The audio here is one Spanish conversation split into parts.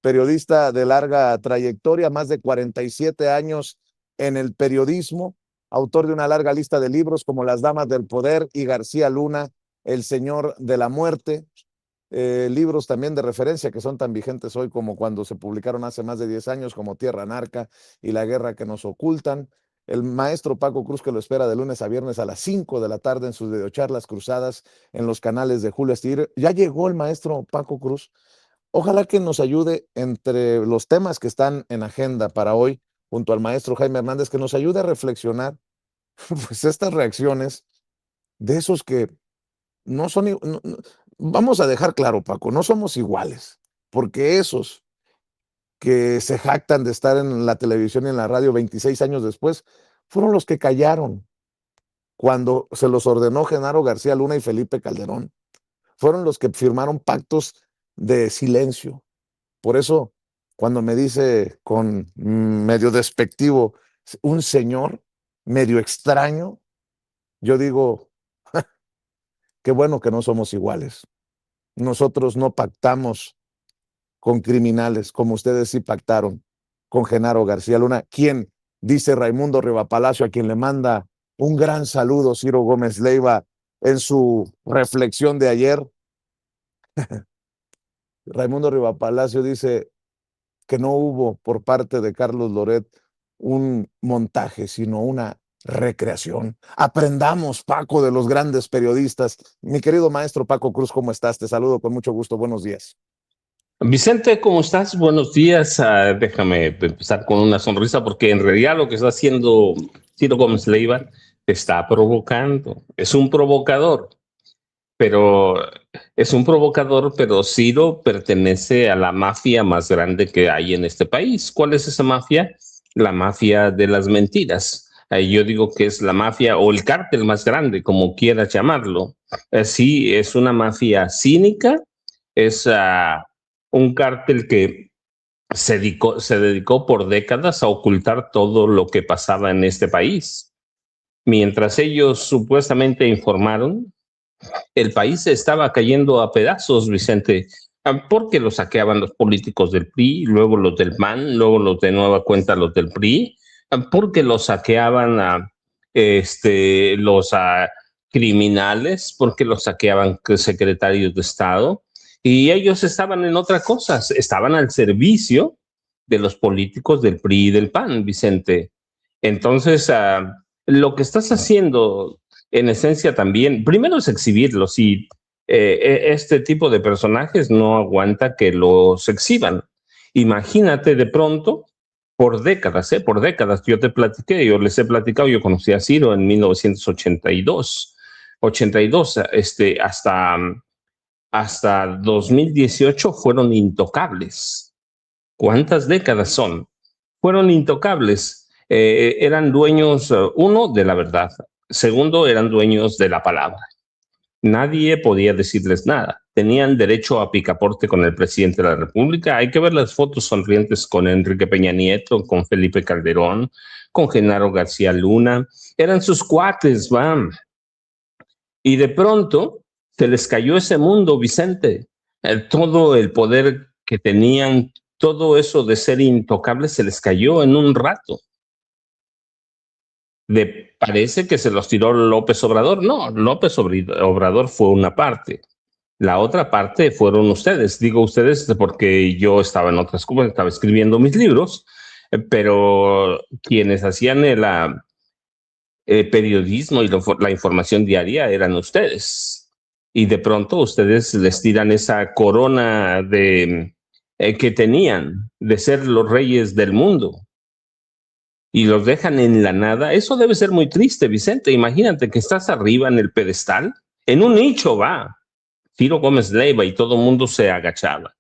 periodista de larga trayectoria, más de 47 años en el periodismo, autor de una larga lista de libros como Las Damas del Poder y García Luna, El Señor de la Muerte, libros también de referencia que son tan vigentes hoy como cuando se publicaron hace más de 10 años, como Tierra Anarca y La Guerra que nos ocultan. El maestro Paco Cruz, que lo espera de lunes a viernes a las 5 de la tarde en sus videocharlas cruzadas en los canales de Julio Astillero. Ya llegó el maestro Paco Cruz. Ojalá que nos ayude entre los temas que están en agenda para hoy, junto al maestro Jaime Hernández, que nos ayude a reflexionar pues estas reacciones de esos que no son, vamos a dejar claro, Paco, no somos iguales, porque esos que se jactan de estar en la televisión y en la radio 26 años después, fueron los que callaron cuando se los ordenó Genaro García Luna y Felipe Calderón. Fueron los que firmaron pactos de silencio. Por eso, cuando me dice con medio despectivo un señor medio extraño, yo digo, qué bueno que no somos iguales. Nosotros no pactamos con criminales, como ustedes sí pactaron con Genaro García Luna, quien, dice Raimundo Rivapalacio, a quien le manda un gran saludo Ciro Gómez Leiva en su reflexión de ayer. Raimundo Rivapalacio dice que no hubo por parte de Carlos Loret un montaje, sino una recreación. Aprendamos, Paco, de los grandes periodistas. Mi querido maestro Paco Cruz, ¿cómo estás? Te saludo con mucho gusto. Buenos días. Vicente, ¿cómo estás? Buenos días. Déjame empezar con una sonrisa porque en realidad lo que está haciendo Ciro Gómez Leiva te está provocando. Es un provocador, pero Ciro pertenece a la mafia más grande que hay en este país. ¿Cuál es esa mafia? La mafia de las mentiras. Yo digo que es la mafia o el cártel más grande, como quieras llamarlo. Sí, es una mafia cínica, es un cártel que se dedicó por décadas a ocultar todo lo que pasaba en este país. Mientras ellos supuestamente informaron, el país se estaba cayendo a pedazos, Vicente, porque lo saqueaban los políticos del PRI, luego los del PAN, luego los de nueva cuenta los del PRI, porque lo saqueaban los criminales, porque lo saqueaban secretarios de Estado, y ellos estaban en otras cosas, estaban al servicio de los políticos del PRI y del PAN, Vicente. Entonces, lo que estás haciendo en esencia también, primero es exhibirlos y este tipo de personajes no aguanta que los exhiban. Imagínate de pronto, por décadas, yo te platiqué, yo les he platicado, yo conocí a Ciro en 1982, hasta 2018 fueron intocables. ¿Cuántas décadas son? Fueron intocables. Eran dueños, uno, de la verdad. Segundo, eran dueños de la palabra. Nadie podía decirles nada. Tenían derecho a picaporte con el presidente de la República. Hay que ver las fotos sonrientes con Enrique Peña Nieto, con Felipe Calderón, con Genaro García Luna. Eran sus cuates, van. Y de pronto se les cayó ese mundo, Vicente. Todo el poder que tenían, todo eso de ser intocables se les cayó en un rato. Parece que se los tiró López Obrador. No, López Obrador fue una parte. La otra parte fueron ustedes. Digo ustedes porque yo estaba en otras cosas, estaba escribiendo mis libros, pero quienes hacían el periodismo y la información diaria eran ustedes. Y de pronto ustedes les tiran esa corona que tenían de ser los reyes del mundo y los dejan en la nada. Eso debe ser muy triste, Vicente. Imagínate que estás arriba en el pedestal, en un nicho va Ciro Gómez Leiva y todo el mundo se agachaba.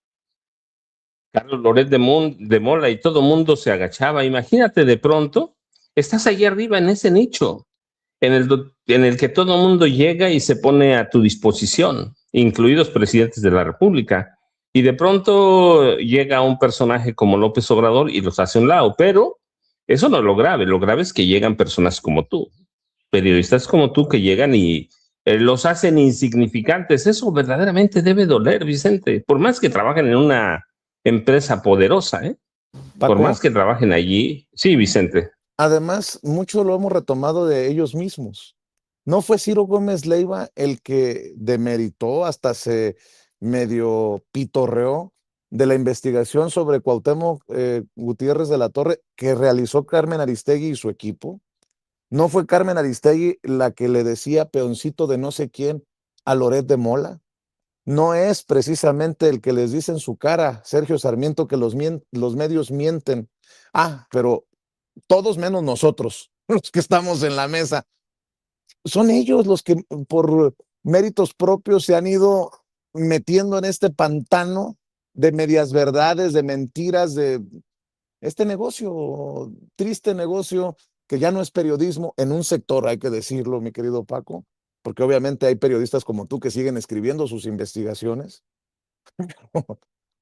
Carlos Loret de Mola y todo el mundo se agachaba. Imagínate de pronto, estás allí arriba en ese nicho, en el que todo el mundo llega y se pone a tu disposición, incluidos presidentes de la República. Y de pronto llega un personaje como López Obrador y los hace a un lado, pero eso no es lo grave es que llegan personas como tú, periodistas como tú que llegan y los hacen insignificantes. Eso verdaderamente debe doler, Vicente. Por más que trabajen en una empresa poderosa, ¿eh? Por Paco, más que trabajen allí. Sí, Vicente. además, mucho lo hemos retomado de ellos mismos. ¿No fue Ciro Gómez Leiva el que demeritó, hasta se medio pitorreó de la investigación sobre Cuauhtémoc Gutiérrez de la Torre que realizó Carmen Aristegui y su equipo? ¿No fue Carmen Aristegui la que le decía peoncito de no sé quién a Loret de Mola? ¿No es precisamente el que les dice en su cara, Sergio Sarmiento, que los medios mienten? Ah, pero todos menos nosotros, los que estamos en la mesa. Son ellos los que por méritos propios se han ido metiendo en este pantano de medias verdades, de mentiras, de este negocio, triste negocio que ya no es periodismo en un sector, hay que decirlo, mi querido Paco, porque obviamente hay periodistas como tú que siguen escribiendo sus investigaciones.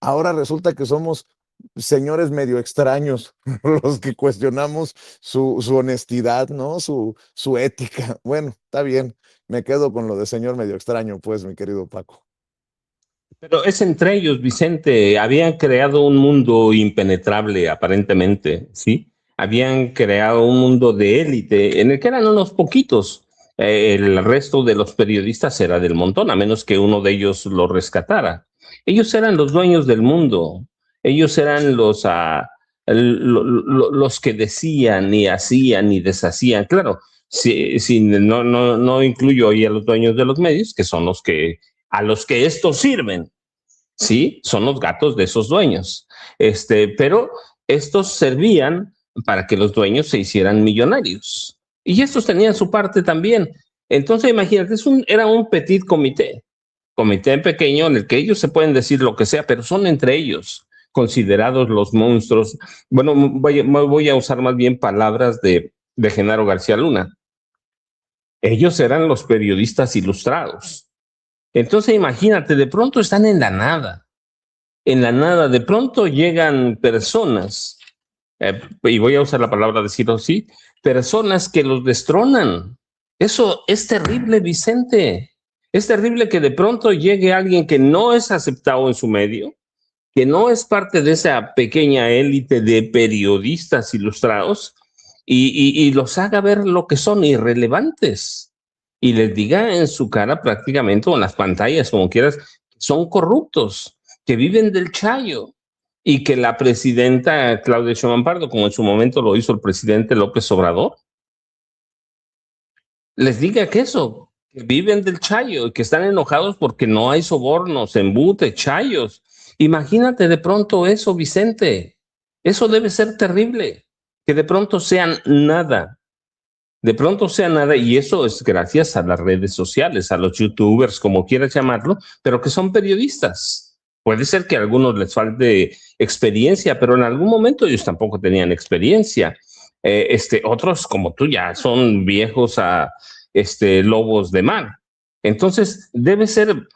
Ahora resulta que somos señores medio extraños los que cuestionamos su honestidad, ¿no? Su ética. Bueno, está bien, me quedo con lo de señor medio extraño, pues, mi querido Paco. Pero es entre ellos, Vicente. Habían creado un mundo impenetrable, aparentemente, ¿sí? Habían creado un mundo de élite en el que eran unos poquitos. El resto de los periodistas era del montón, a menos que uno de ellos lo rescatara. Ellos eran los dueños del mundo. Ellos eran los que decían, y hacían, y deshacían. Claro, no incluyo ahí a los dueños de los medios, que son a los que estos sirven. Sí, son los gatos de esos dueños. Pero estos servían para que los dueños se hicieran millonarios. Y estos tenían su parte también. Entonces, imagínate, era un petit comité pequeño en el que ellos se pueden decir lo que sea, pero son entre ellos considerados los monstruos. Bueno, voy a usar más bien palabras de Genaro García Luna. Ellos eran los periodistas ilustrados. Entonces, imagínate, de pronto están en la nada, de pronto llegan personas, y voy a usar la palabra decirlo así, personas que los destronan. Eso es terrible, Vicente. Es terrible que de pronto llegue alguien que no es aceptado en su medio, que no es parte de esa pequeña élite de periodistas ilustrados y los haga ver lo que son irrelevantes y les diga en su cara prácticamente o en las pantallas, como quieras, son corruptos, que viven del chayo y que la presidenta Claudia Sheinbaum Pardo, como en su momento lo hizo el presidente López Obrador, les diga que viven del chayo y que están enojados porque no hay sobornos, embute, chayos. Imagínate de pronto eso, Vicente. Eso debe ser terrible, que de pronto sean nada. De pronto sea nada, y eso es gracias a las redes sociales, a los youtubers, como quieras llamarlo, pero que son periodistas. Puede ser que a algunos les falte experiencia, pero en algún momento ellos tampoco tenían experiencia. Otros, como tú, ya son viejos lobos de mar. Entonces, debe ser,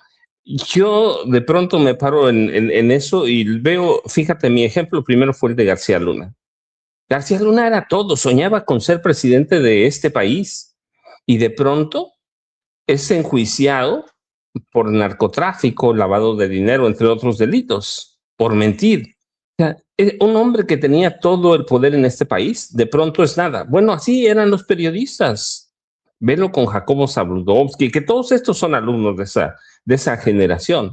yo de pronto me paro en eso y veo, fíjate, mi ejemplo primero fue el de García Luna. García Luna era todo, soñaba con ser presidente de este país y de pronto es enjuiciado por narcotráfico, lavado de dinero, entre otros delitos, por mentir. O sea, un hombre que tenía todo el poder en este país, de pronto es nada. Bueno, así eran los periodistas. Velo con Jacobo Zabludovsky, que todos estos son alumnos de esa generación.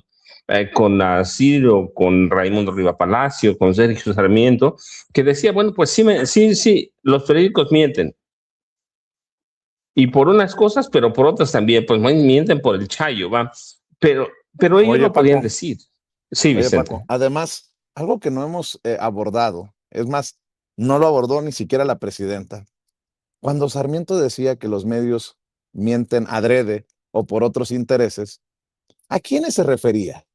Con Ciro, con Raimundo Riva Palacio, con Sergio Sarmiento, que decía, bueno, pues sí, los periódicos mienten. Y por unas cosas, pero por otras también, pues mienten por el chayo, ¿va? Pero ellos Oye, lo podían Paco, decir. Sí, oye, Paco, Vicente. además, algo que no hemos abordado, es más, no lo abordó ni siquiera la presidenta. Cuando Sarmiento decía que los medios mienten adrede o por otros intereses, ¿a quiénes se refería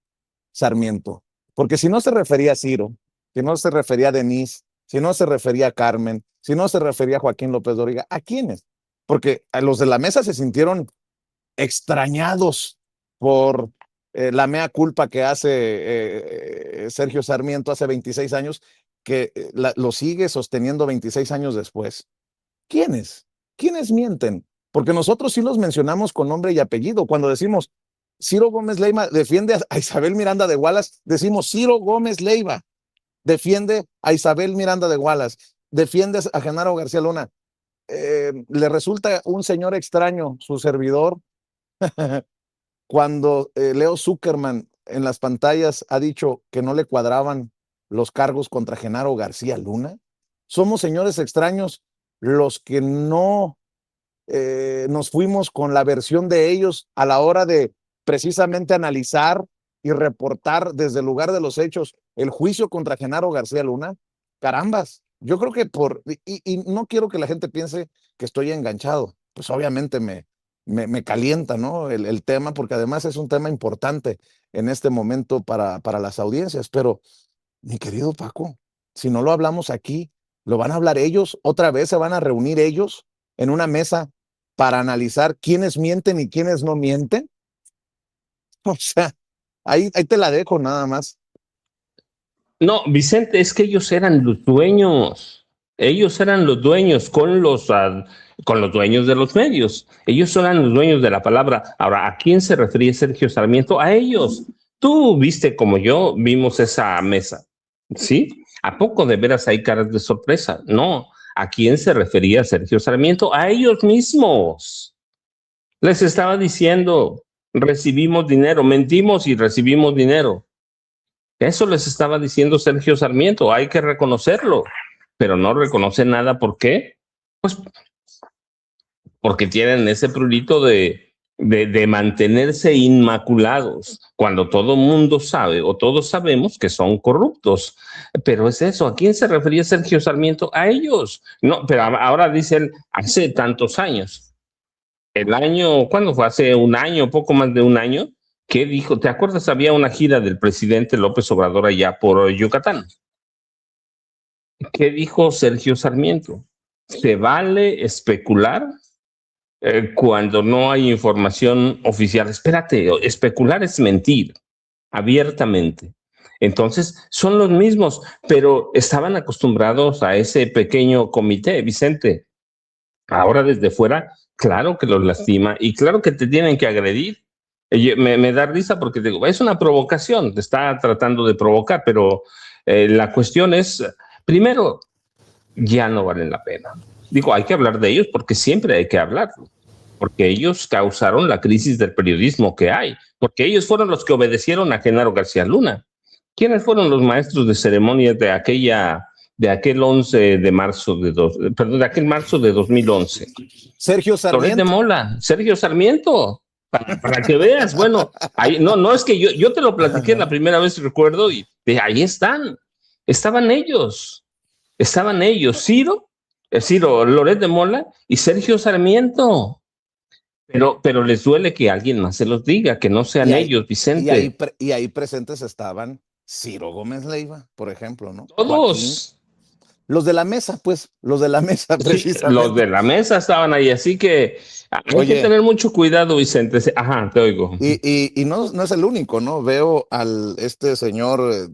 Sarmiento? Porque si no se refería a Ciro, si no se refería a Denise, si no se refería a Carmen, si no se refería a Joaquín López Dóriga, ¿a quiénes? Porque a los de la mesa se sintieron extrañados por la mea culpa que hace Sergio Sarmiento hace 26 años, que lo sigue sosteniendo 26 años después. ¿Quiénes? ¿Quiénes mienten? Porque nosotros sí los mencionamos con nombre y apellido. Cuando decimos Ciro Gómez Leiva defiende a Isabel Miranda de Wallace, decimos Ciro Gómez Leiva. defiende a Isabel Miranda de Wallace, defiende a Genaro García Luna. Le resulta un señor extraño su servidor cuando Leo Zuckerman en las pantallas ha dicho que no le cuadraban los cargos contra Genaro García Luna. Somos señores extraños los que no nos fuimos con la versión de ellos a la hora de precisamente analizar y reportar desde el lugar de los hechos el juicio contra Genaro García Luna. Carambas, yo creo que y no quiero que la gente piense que estoy enganchado, pues obviamente me calienta, ¿no? El tema, porque además es un tema importante en este momento para las audiencias, pero mi querido Paco, si no lo hablamos aquí, lo van a hablar ellos, otra vez se van a reunir ellos en una mesa para analizar quiénes mienten y quiénes no mienten. O sea, ahí te la dejo nada más. No, Vicente, es que ellos eran los dueños. Ellos eran los dueños con los dueños de los medios. Ellos eran los dueños de la palabra. Ahora, ¿a quién se refería Sergio Sarmiento? A ellos. Tú viste como yo vimos esa mesa, ¿sí? ¿A poco de veras hay caras de sorpresa? No. ¿A quién se refería Sergio Sarmiento? A ellos mismos. Les estaba diciendo, recibimos dinero, mentimos y recibimos dinero. Eso les estaba diciendo Sergio Sarmiento, hay que reconocerlo, pero no reconoce nada. ¿Por qué? Pues porque tienen ese prurito de mantenerse inmaculados, cuando todo mundo sabe o todos sabemos que son corruptos. Pero es eso, ¿a quién se refería Sergio Sarmiento? A ellos. No, pero ahora dicen hace tantos años. El año, ¿cuándo fue? Hace un año, poco más de un año. ¿Qué dijo? ¿Te acuerdas? Había una gira del presidente López Obrador allá por Yucatán. ¿Qué dijo Sergio Sarmiento? ¿Se vale especular cuando no hay información oficial? Espérate, especular es mentir abiertamente. Entonces, son los mismos, pero estaban acostumbrados a ese pequeño comité, Vicente. Ahora desde fuera, claro que los lastima y claro que te tienen que agredir. Me da risa porque digo, es una provocación, te está tratando de provocar, pero la cuestión es, primero, ya no valen la pena. Digo, hay que hablar de ellos porque siempre hay que hablar, porque ellos causaron la crisis del periodismo que hay, porque ellos fueron los que obedecieron a Genaro García Luna. ¿Quiénes fueron los maestros de ceremonias de aquel 11 de marzo de aquel marzo de 2011? Sergio Sarmiento. Loret de Mola, Sergio Sarmiento. Para que veas, bueno, ahí, no es que yo te lo platiqué la primera vez, recuerdo, y ahí estaban ellos, Ciro, Loret de Mola y Sergio Sarmiento, pero les duele que alguien más se los diga, que no sean ellos, Vicente. Y ahí presentes estaban Ciro Gómez Leiva, por ejemplo, ¿no? Todos. Joaquín. Los de la mesa, pues, precisamente. Sí, los de la mesa estaban ahí, así que hay que tener mucho cuidado, Vicente. Ajá, te oigo. Y no es el único, ¿no? Veo al señor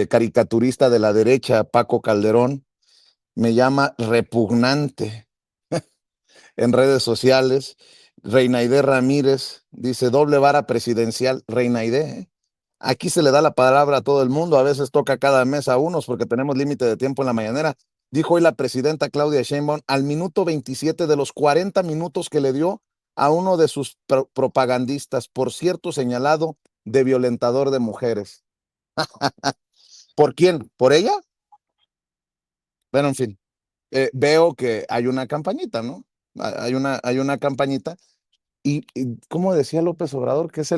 caricaturista de la derecha, Paco Calderón, me llama repugnante en redes sociales. Reinaide Ramírez dice, doble vara presidencial. Reinaide, aquí se le da la palabra a todo el mundo, a veces toca cada mes a unos porque tenemos límite de tiempo en la mañanera. Dijo hoy la presidenta Claudia Sheinbaum al minuto 27 de los 40 minutos que le dio a uno de sus propagandistas, por cierto señalado de violentador de mujeres. ¿Por quién? ¿Por ella? Bueno, en fin, veo que hay una campañita, ¿no? Hay una campañita y como decía López Obrador, que es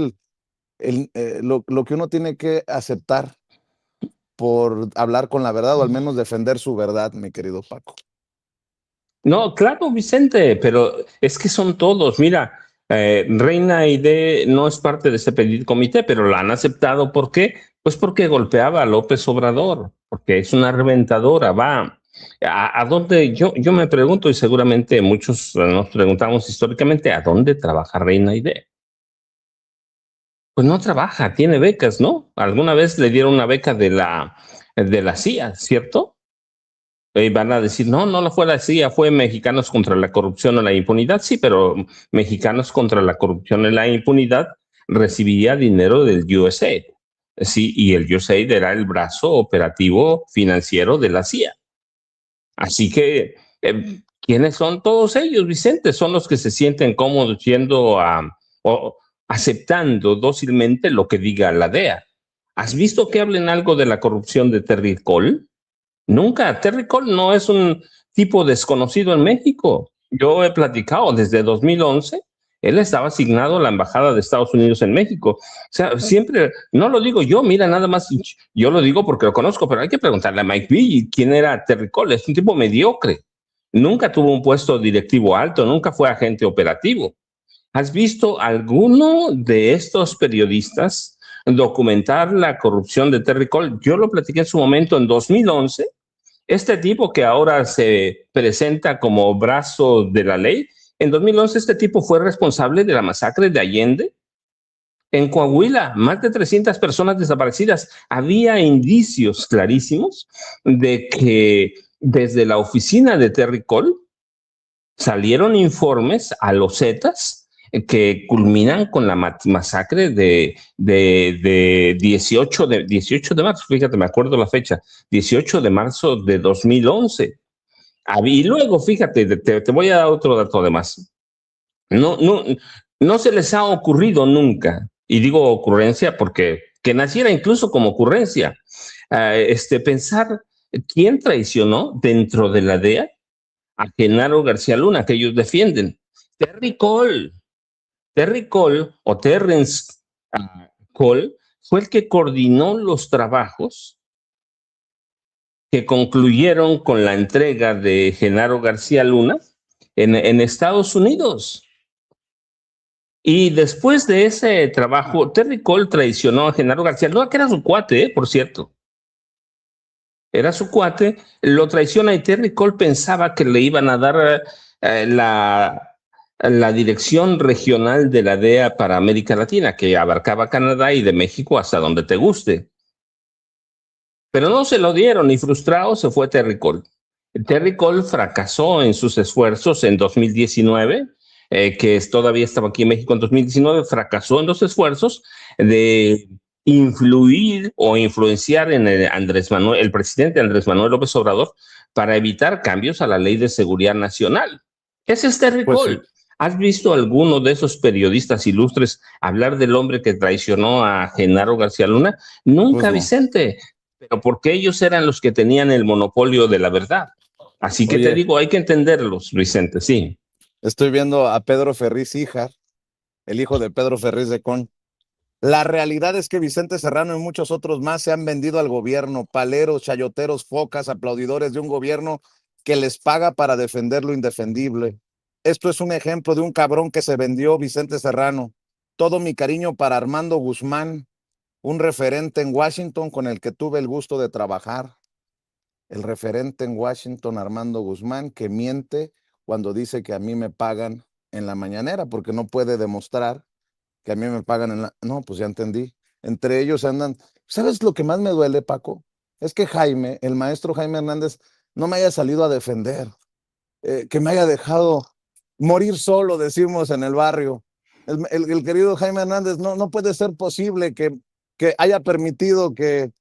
lo que uno tiene que aceptar por hablar con la verdad o al menos defender su verdad, mi querido Paco. No, claro, Vicente, pero es que son todos. Mira, Reinaide no es parte de ese petit comité, pero la han aceptado. ¿Por qué? Pues porque golpeaba a López Obrador, porque es una reventadora, va. ¿A dónde? Yo me pregunto, y seguramente muchos nos preguntamos históricamente, ¿a dónde trabaja Reinaide? Pues no trabaja, tiene becas, ¿no? Alguna vez le dieron una beca de la CIA, ¿cierto? Van a decir, no fue la CIA, fue Mexicanos contra la Corrupción y la Impunidad. Sí, pero Mexicanos contra la Corrupción y la Impunidad recibía dinero del USAID. Sí, y el USAID era el brazo operativo financiero de la CIA. Así que, ¿quiénes son todos ellos, Vicente? Son los que se sienten cómodos yendo o aceptando dócilmente lo que diga la DEA. ¿Has visto que hablen algo de la corrupción de Terry Cole? Nunca. Terry Cole no es un tipo desconocido en México. Yo he platicado desde 2011. Él estaba asignado a la Embajada de Estados Unidos en México. O sea, siempre, no lo digo yo, mira, nada más, yo lo digo porque lo conozco, pero hay que preguntarle a Mike B. quién era Terry Cole. Es un tipo mediocre. Nunca tuvo un puesto directivo alto, nunca fue agente operativo. ¿Has visto alguno de estos periodistas documentar la corrupción de Terry Cole? Yo lo platiqué en su momento en 2011. Este tipo que ahora se presenta como brazo de la ley, en 2011 este tipo fue responsable de la masacre de Allende en Coahuila, más de 300 personas desaparecidas. Había indicios clarísimos de que desde la oficina de Terry Cole salieron informes a los Zetas que culminan con la masacre de 18 de marzo, fíjate, me acuerdo la fecha, 18 de marzo de 2011. Y luego, fíjate, te voy a dar otro dato además. No, no, no se les ha ocurrido nunca, y digo ocurrencia porque que naciera incluso como ocurrencia, pensar quién traicionó dentro de la DEA a Genaro García Luna, que ellos defienden. Terry Cole, Terry Cole o Terrence Cole fue el que coordinó los trabajos que concluyeron con la entrega de Genaro García Luna en Estados Unidos. Y después de ese trabajo, Terry Cole traicionó a Genaro García Luna, que era su cuate, por cierto. Era su cuate, lo traiciona y Terry Cole pensaba que le iban a dar la dirección regional de la DEA para América Latina, que abarcaba Canadá y de México hasta donde te guste. Pero no se lo dieron y frustrado se fue Terry Cole. Terry Cole fracasó en sus esfuerzos en 2019, todavía estaba aquí en México en 2019, fracasó en los esfuerzos de influir o influenciar en el presidente Andrés Manuel López Obrador para evitar cambios a la Ley de Seguridad Nacional. Ese es Terry Pues Cole. sí, ¿Has visto alguno de esos periodistas ilustres hablar del hombre que traicionó a Genaro García Luna? pues Nunca, no. Vicente, pero porque ellos eran los que tenían el monopolio de la verdad. Así que te Oye, digo, hay que entenderlos, Vicente, sí. estoy viendo a Pedro Ferriz Híjar, el hijo de Pedro Ferriz de Con. La realidad es que Vicente Serrano y muchos otros más se han vendido al gobierno, paleros, chayoteros, focas, aplaudidores de un gobierno que les paga para defender lo indefendible. Esto es un ejemplo de un cabrón que se vendió, Vicente Serrano. Todo mi cariño para Armando Guzmán, un referente en Washington con el que tuve el gusto de trabajar. El referente en Washington, Armando Guzmán, que miente cuando dice que a mí me pagan en la mañanera, porque no puede demostrar que a mí me pagan en la... No, pues ya entendí. Entre ellos andan... ¿Sabes lo que más me duele, Paco? Es que Jaime, el maestro Jaime Hernández, no me haya salido a defender, que me haya dejado morir solo, decimos en el barrio. El querido Jaime Hernández, no puede ser posible que haya permitido que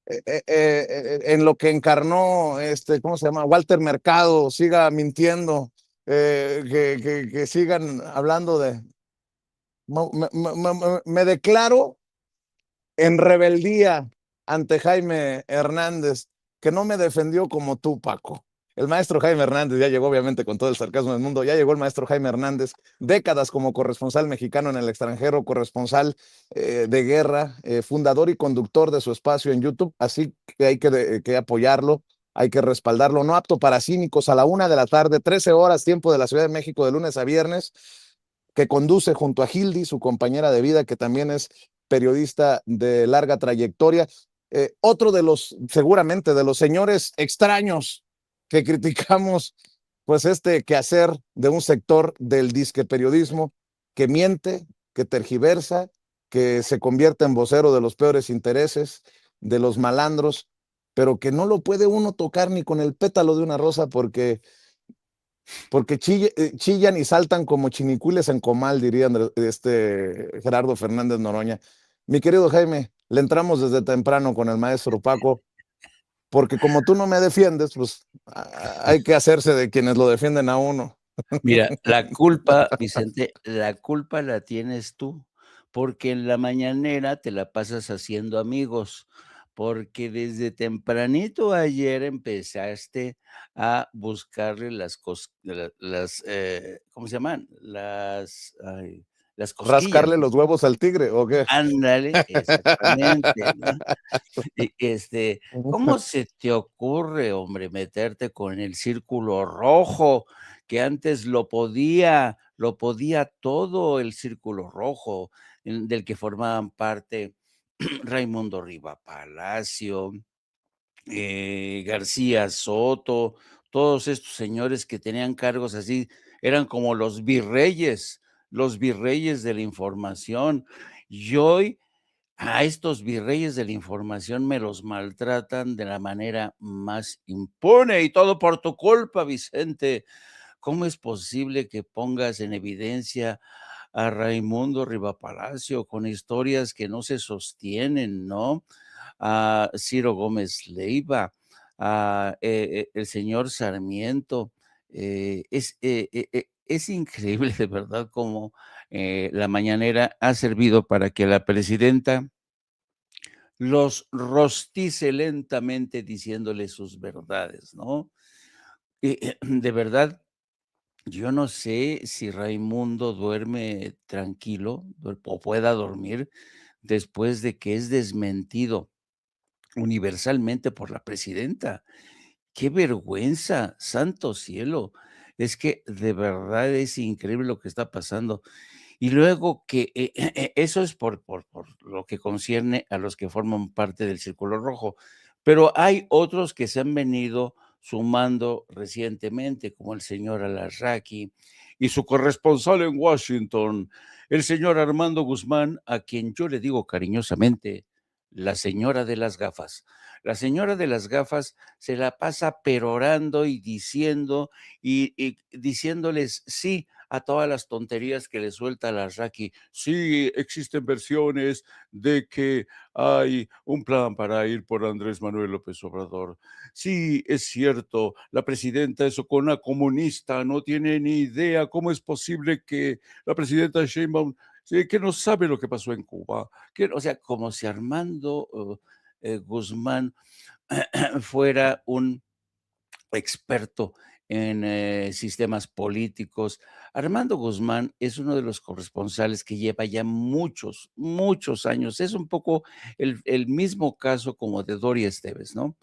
en lo que encarnó, ¿cómo se llama? Walter Mercado, siga mintiendo, que sigan hablando de... Me declaro en rebeldía ante Jaime Hernández, que no me defendió como tú, Paco. El maestro Jaime Hernández ya llegó, obviamente, con todo el sarcasmo del mundo. Ya llegó el maestro Jaime Hernández, décadas como corresponsal mexicano en el extranjero, corresponsal de guerra, fundador y conductor de su espacio en YouTube. Así que hay que apoyarlo, hay que respaldarlo. No apto para cínicos, a la 1 de la tarde, 13 horas, tiempo de la Ciudad de México, de lunes a viernes, que conduce junto a Hildy, su compañera de vida, que también es periodista de larga trayectoria. Otro de los, seguramente, de los señores extraños que criticamos, pues este quehacer de un sector del disque periodismo que miente, que tergiversa, que se convierte en vocero de los peores intereses, de los malandros, pero que no lo puede uno tocar ni con el pétalo de una rosa porque chillan y saltan como chinicuiles en comal, diría Gerardo Fernández Noroña. Mi querido Jaime, le entramos desde temprano con el maestro Paco, porque como tú no me defiendes, pues hay que hacerse de quienes lo defienden a uno. Mira, la culpa, Vicente, la culpa la tienes tú, porque en la mañanera te la pasas haciendo amigos, porque desde tempranito ayer empezaste a buscarle ¿cómo se llaman? Las cosquillas, ¿Rascarle ¿no? los huevos al tigre o qué? Ándale, exactamente, ¿no? ¿Cómo se te ocurre, hombre, meterte con el círculo rojo? Que antes lo podía todo el círculo rojo, del que formaban parte Raimundo Riva Palacio, García Soto, todos estos señores que tenían cargos así, eran como los virreyes de la información. Y hoy a estos virreyes de la información me los maltratan de la manera más impune, y todo por tu culpa, Vicente. ¿Cómo es posible que pongas en evidencia a Raimundo Rivapalacio con historias que no se sostienen, ¿no? A Ciro Gómez Leiva, a el señor Sarmiento. Es increíble de verdad cómo la mañanera ha servido para que la presidenta los rostice lentamente diciéndole sus verdades, ¿no? De verdad, yo no sé si Raimundo duerme tranquilo o pueda dormir después de que es desmentido universalmente por la presidenta. ¡Qué vergüenza! ¡Santo cielo! Es que de verdad es increíble lo que está pasando. Y luego que eso es por lo que concierne a los que forman parte del Círculo Rojo, pero hay otros que se han venido sumando recientemente, como el señor Alarraqui y su corresponsal en Washington, el señor Armando Guzmán, a quien yo le digo cariñosamente, la señora de las gafas. La señora de las gafas se la pasa perorando y diciendo y diciéndoles sí a todas las tonterías que le suelta la Raki. Sí, existen versiones de que hay un plan para ir por Andrés Manuel López Obrador. Sí, es cierto, la presidenta es una comunista, no tiene ni idea cómo es posible que la presidenta Sheinbaum, sí, que no sabe lo que pasó en Cuba. O sea, como si Armando Guzmán fuera un experto en sistemas políticos. Armando Guzmán es uno de los corresponsales que lleva ya muchos, muchos años. Es un poco el mismo caso como de Doria Esteves, ¿no?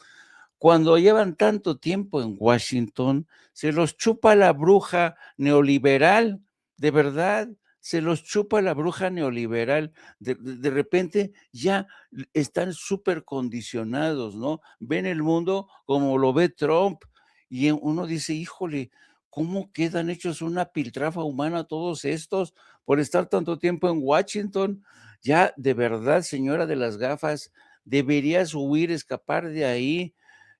Cuando llevan tanto tiempo en Washington, se los chupa la bruja neoliberal, de verdad, se los chupa la bruja neoliberal. De repente ya están súper condicionados, ¿no? Ven el mundo como lo ve Trump y uno dice, híjole, ¿cómo quedan hechos una piltrafa humana todos estos por estar tanto tiempo en Washington? Ya, de verdad, señora de las gafas, deberías huir, escapar de ahí.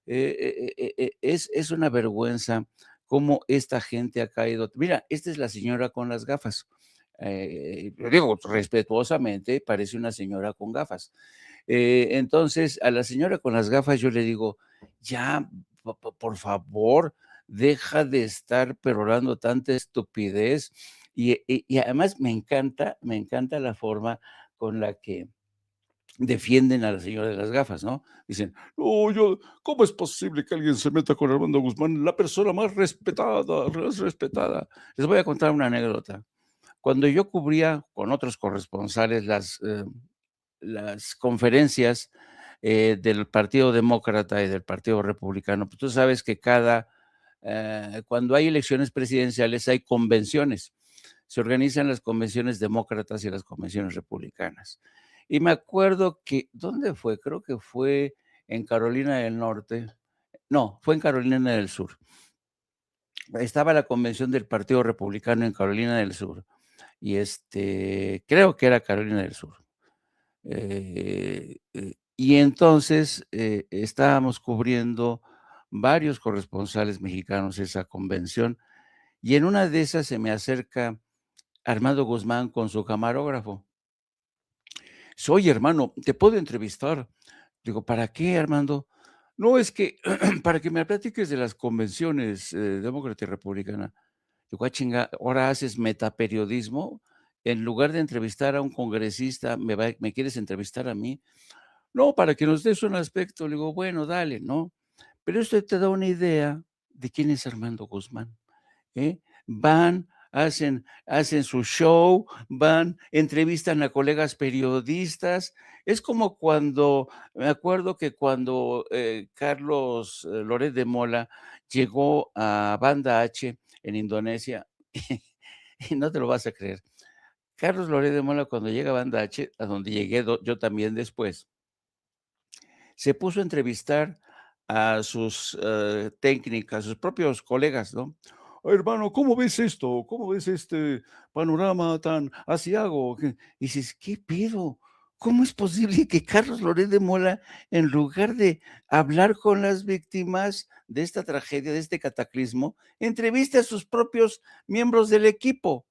Es una vergüenza cómo esta gente ha caído. Mira, esta es la señora con las gafas. Lo digo respetuosamente, parece una señora con gafas. Entonces, a la señora con las gafas yo le digo, ya, por favor, deja de estar perorando tanta estupidez. Y además me encanta la forma con la que defienden a la señora de las gafas, ¿no? Dicen, no, ¿cómo es posible que alguien se meta con Armando Guzmán, la persona más respetada, más respetada? Les voy a contar una anécdota. Cuando yo cubría con otros corresponsales las conferencias del Partido Demócrata y del Partido Republicano, pues tú sabes que cuando hay elecciones presidenciales hay convenciones. Se organizan las convenciones demócratas y las convenciones republicanas. Y me acuerdo que, ¿dónde fue? Creo que fue en Carolina del Norte. No, fue en Carolina del Sur. Estaba la convención del Partido Republicano en Carolina del Sur. Y creo que era Carolina del Sur. Y entonces estábamos cubriendo varios corresponsales mexicanos esa convención. Y en una de esas se me acerca Armando Guzmán con su camarógrafo. Dice, oye, hermano, ¿te puedo entrevistar? Digo, ¿para qué, Armando? No, es que para que me platiques de las convenciones demócrata y republicana. Digo, chinga, ahora haces metaperiodismo. En lugar de entrevistar a un congresista, ¿me quieres entrevistar a mí? No, para que nos des un aspecto. Le digo, bueno, dale, ¿no? Pero esto te da una idea de quién es Armando Guzmán. Van, hacen su show, van, entrevistan a colegas periodistas. Es como cuando, me acuerdo que cuando Carlos Loret de Mola llegó a Banda H en Indonesia, y no te lo vas a creer. Carlos Loret de Mola, cuando llega a Banda H, a donde llegué yo también después, se puso a entrevistar a sus técnicas, a sus propios colegas, ¿no? Hermano, ¿cómo ves esto? ¿Cómo ves este panorama tan asiago? Y dices, ¿qué pedo? ¿Cómo es posible que Carlos Loret de Mola, en lugar de hablar con las víctimas de esta tragedia, de este cataclismo, entreviste a sus propios miembros del equipo?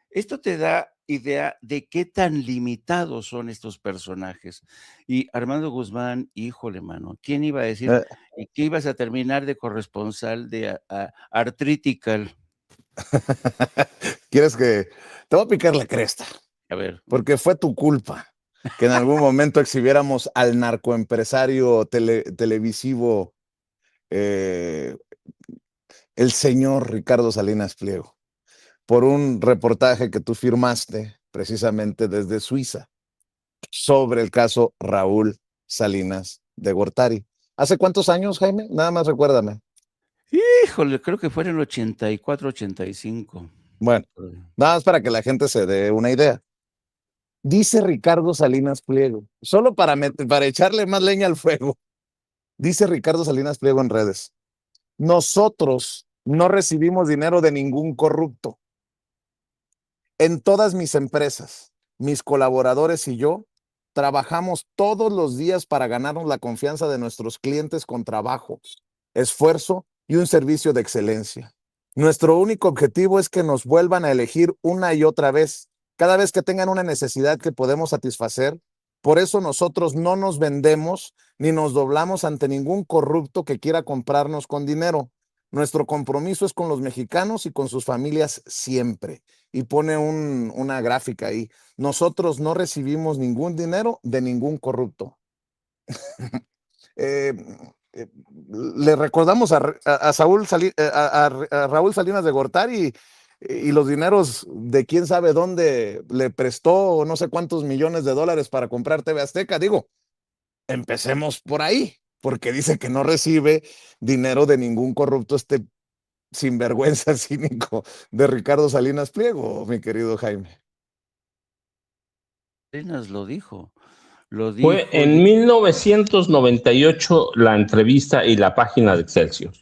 Esto te da idea de qué tan limitados son estos personajes. Y Armando Guzmán, híjole, mano, ¿quién iba a decir Eh, que ibas a terminar de corresponsal de Artritical? ¿Quieres que te voy a picar la cresta? A ver, Porque fue tu culpa que en algún momento exhibiéramos al narcoempresario televisivo, eh, el señor Ricardo Salinas Pliego, por un reportaje que tú firmaste precisamente desde Suiza sobre el caso Raúl Salinas de Gortari. ¿Hace cuántos años, Jaime? Nada más recuérdame. híjole, creo que fue en el 84, 85. Bueno, nada más para que la gente se dé una idea. Dice Ricardo Salinas Pliego, solo para echarle más leña al fuego, dice Ricardo Salinas Pliego en redes, nosotros no recibimos dinero de ningún corrupto. En todas mis empresas, mis colaboradores y yo trabajamos todos los días para ganarnos la confianza de nuestros clientes con trabajo, esfuerzo y un servicio de excelencia. Nuestro único objetivo es que nos vuelvan a elegir una y otra vez, cada vez que tengan una necesidad que podemos satisfacer. Por eso nosotros no nos vendemos ni nos doblamos ante ningún corrupto que quiera comprarnos con dinero. Nuestro compromiso es con los mexicanos y con sus familias siempre. Y pone una gráfica ahí. Nosotros no recibimos ningún dinero de ningún corrupto. eh, Le recordamos a Raúl Salinas de Gortari y los dineros de quién sabe dónde le prestó no sé cuántos millones de dólares para comprar TV Azteca. Digo, empecemos por ahí, porque dice que no recibe dinero de ningún corrupto este sinvergüenza cínico de Ricardo Salinas Pliego, mi querido Jaime. Salinas lo dijo. Lo Fue dijo. en 1998 la entrevista y la página de Excelsior.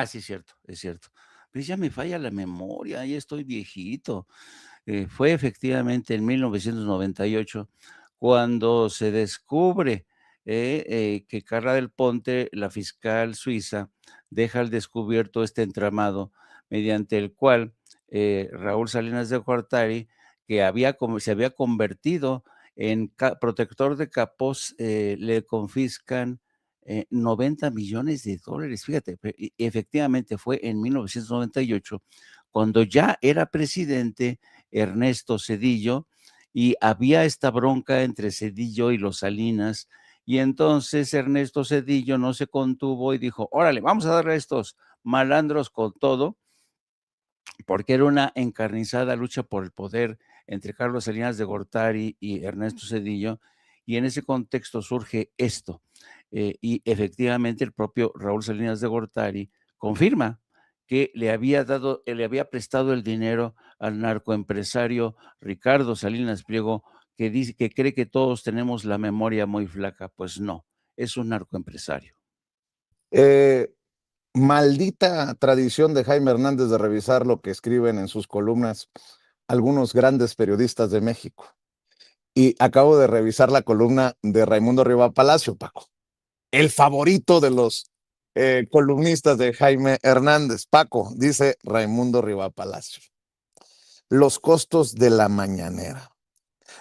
Sí, cierto, es cierto. Pues ya me falla la memoria, ya estoy viejito. Fue efectivamente en 1998 cuando se descubre que Carla del Ponte, la fiscal suiza, deja al descubierto este entramado mediante el cual Raúl Salinas de Gortari, que se había convertido en protector de capos, le confiscan 90 millones de dólares. Fíjate, efectivamente fue en 1998 cuando ya era presidente Ernesto Zedillo y había esta bronca entre Zedillo y los Salinas. Y entonces Ernesto Zedillo no se contuvo y dijo, órale, vamos a darle a estos malandros con todo, porque era una encarnizada lucha por el poder entre Carlos Salinas de Gortari y Ernesto Zedillo, y en ese contexto surge esto. Y efectivamente el propio Raúl Salinas de Gortari confirma que le había prestado el dinero al narcoempresario Ricardo Salinas Pliego, que dice que cree que todos tenemos la memoria muy flaca. Pues no, es un narcoempresario. Maldita tradición de Jaime Hernández de revisar lo que escriben en sus columnas algunos grandes periodistas de México. Y acabo de revisar la columna de Raimundo Riva Palacio, Paco, el favorito de los columnistas de Jaime Hernández. Paco, dice Raimundo Riva Palacio, los costos de la mañanera.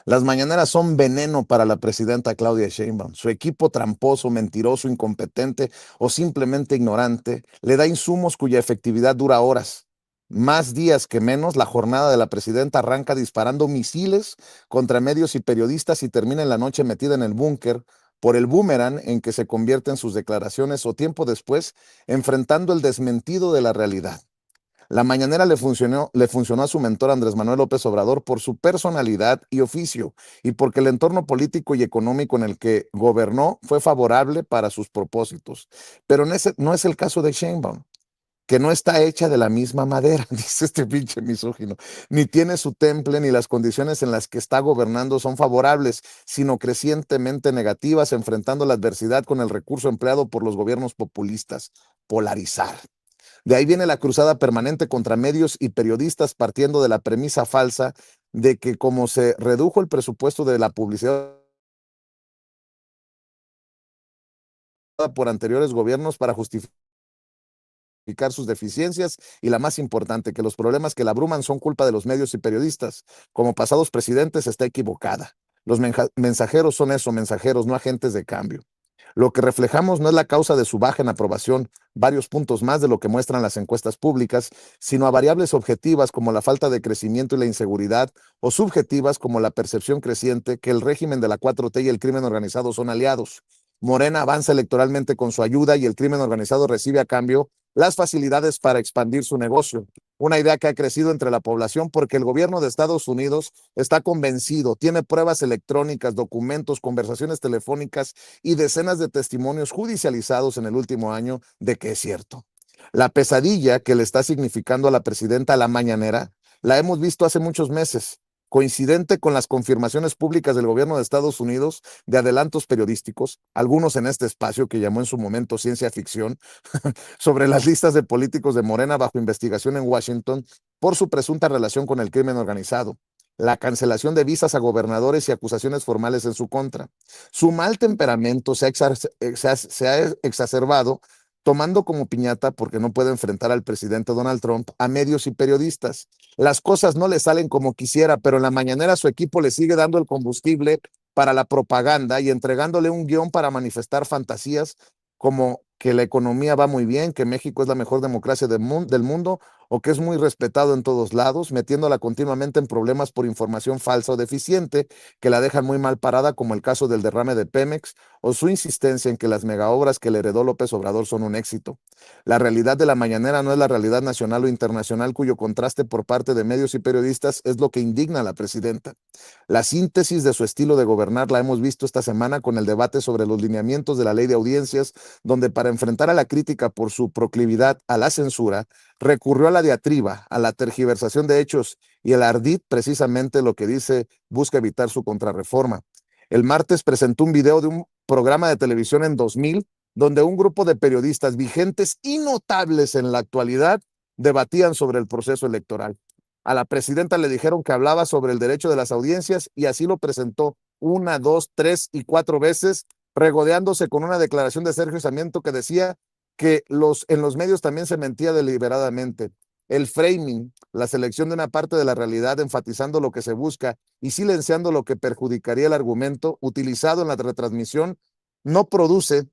Las mañaneras son veneno para la presidenta Claudia Sheinbaum. Su equipo tramposo, mentiroso, incompetente o simplemente ignorante le da insumos cuya efectividad dura horas. Más días que menos, la jornada de la presidenta arranca disparando misiles contra medios y periodistas y termina en la noche metida en el búnker por el boomerang en que se convierten sus declaraciones o tiempo después enfrentando el desmentido de la realidad. La mañanera le funcionó a su mentor Andrés Manuel López Obrador por su personalidad y oficio y porque el entorno político y económico en el que gobernó fue favorable para sus propósitos. Pero no es el caso de Sheinbaum, que no está hecha de la misma madera, dice este pinche misógino, ni tiene su temple, ni las condiciones en las que está gobernando son favorables, sino crecientemente negativas, enfrentando la adversidad con el recurso empleado por los gobiernos populistas, polarizar. De ahí viene la cruzada permanente contra medios y periodistas partiendo de la premisa falsa de que como se redujo el presupuesto de la publicidad por anteriores gobiernos para justificar sus deficiencias y la más importante, que los problemas que la abruman son culpa de los medios y periodistas, como pasados presidentes, está equivocada. Los mensajeros son eso, mensajeros, no agentes de cambio. Lo que reflejamos no es la causa de su baja en aprobación, varios puntos más de lo que muestran las encuestas públicas, sino a variables objetivas como la falta de crecimiento y la inseguridad, o subjetivas como la percepción creciente que el régimen de la 4T y el crimen organizado son aliados. Morena avanza electoralmente con su ayuda y el crimen organizado recibe a cambio las facilidades para expandir su negocio. Una idea que ha crecido entre la población porque el gobierno de Estados Unidos está convencido, tiene pruebas electrónicas, documentos, conversaciones telefónicas y decenas de testimonios judicializados en el último año de que es cierto. La pesadilla que le está significando a la presidenta la mañanera la hemos visto hace muchos meses, coincidente con las confirmaciones públicas del gobierno de Estados Unidos de adelantos periodísticos, algunos en este espacio que llamó en su momento ciencia ficción, sobre las listas de políticos de Morena bajo investigación en Washington por su presunta relación con el crimen organizado, la cancelación de visas a gobernadores y acusaciones formales en su contra. Su mal temperamento se ha exacerbado tomando como piñata porque no puede enfrentar al presidente Donald Trump a medios y periodistas. Las cosas no le salen como quisiera, pero en la mañanera su equipo le sigue dando el combustible para la propaganda y entregándole un guión para manifestar fantasías como que la economía va muy bien, que México es la mejor democracia del mundo o que es muy respetado en todos lados, metiéndola continuamente en problemas por información falsa o deficiente que la dejan muy mal parada, como el caso del derrame de Pemex o su insistencia en que las megaobras que le heredó López Obrador son un éxito. La realidad de la mañanera no es la realidad nacional o internacional, cuyo contraste por parte de medios y periodistas es lo que indigna a la presidenta. La síntesis de su estilo de gobernar la hemos visto esta semana con el debate sobre los lineamientos de la ley de audiencias, donde para enfrentar a la crítica por su proclividad a la censura, recurrió a la diatriba, a la tergiversación de hechos y el ardid, precisamente lo que dice, busca evitar su contrarreforma. El martes presentó un video de un programa de televisión en 2000, donde un grupo de periodistas vigentes y notables en la actualidad debatían sobre el proceso electoral. A la presidenta le dijeron que hablaba sobre el derecho de las audiencias y así lo presentó una, dos, tres y cuatro veces, regodeándose con una declaración de Sergio Sarmiento que decía que en los medios también se mentía deliberadamente. El framing, la selección de una parte de la realidad, enfatizando lo que se busca y silenciando lo que perjudicaría el argumento utilizado en la retransmisión, no produce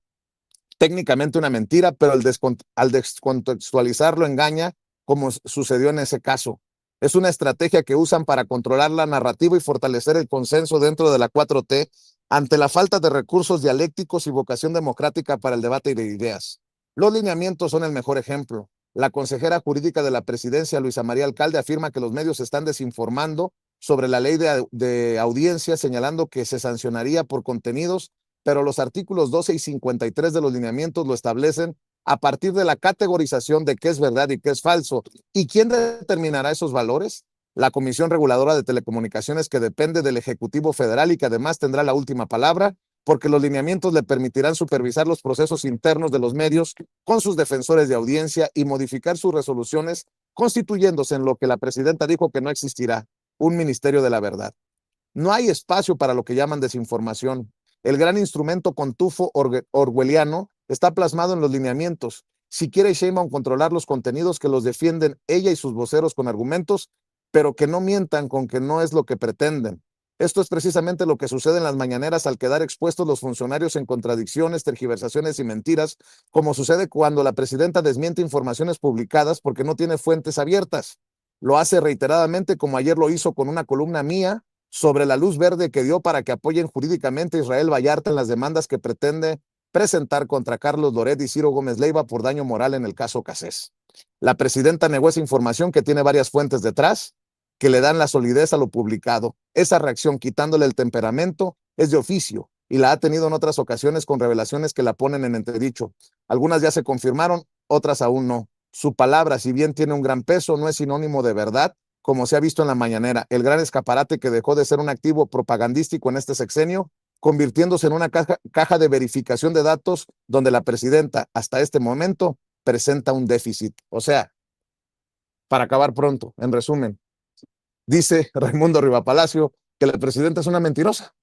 técnicamente una mentira, pero al descontextualizarlo engaña, como sucedió en ese caso. Es una estrategia que usan para controlar la narrativa y fortalecer el consenso dentro de la 4T ante la falta de recursos dialécticos y vocación democrática para el debate de ideas. Los lineamientos son el mejor ejemplo. La consejera jurídica de la presidencia, Luisa María Alcalde, afirma que los medios están desinformando sobre la ley de audiencia, señalando que se sancionaría por contenidos, pero los artículos 12 y 53 de los lineamientos lo establecen a partir de la categorización de qué es verdad y qué es falso. ¿Y quién determinará esos valores? La Comisión Reguladora de Telecomunicaciones, que depende del Ejecutivo Federal y que además tendrá la última palabra, porque los lineamientos le permitirán supervisar los procesos internos de los medios con sus defensores de audiencia y modificar sus resoluciones, constituyéndose en lo que la presidenta dijo que no existirá, un Ministerio de la Verdad. No hay espacio para lo que llaman desinformación. El gran instrumento contufo orwelliano está plasmado en los lineamientos. Si quiere Sheinbaum controlar los contenidos, que los defienden ella y sus voceros con argumentos, pero que no mientan con que no es lo que pretenden. Esto es precisamente lo que sucede en las mañaneras al quedar expuestos los funcionarios en contradicciones, tergiversaciones y mentiras, como sucede cuando la presidenta desmiente informaciones publicadas porque no tiene fuentes abiertas. Lo hace reiteradamente, como ayer lo hizo con una columna mía sobre la luz verde que dio para que apoyen jurídicamente a Israel Vallarta en las demandas que pretende presentar contra Carlos Loret y Ciro Gómez Leiva por daño moral en el caso Cassés. La presidenta negó esa información que tiene varias fuentes detrás, que le dan la solidez a lo publicado. Esa reacción, quitándole el temperamento, es de oficio y la ha tenido en otras ocasiones con revelaciones que la ponen en entredicho. Algunas ya se confirmaron, otras aún no. Su palabra, si bien tiene un gran peso, no es sinónimo de verdad, como se ha visto en la mañanera. El gran escaparate que dejó de ser un activo propagandístico en este sexenio, convirtiéndose en una caja de verificación de datos donde la presidenta, hasta este momento, presenta un déficit. O sea, para acabar pronto, en resumen, dice Raimundo Rivapalacio que la presidenta es una mentirosa,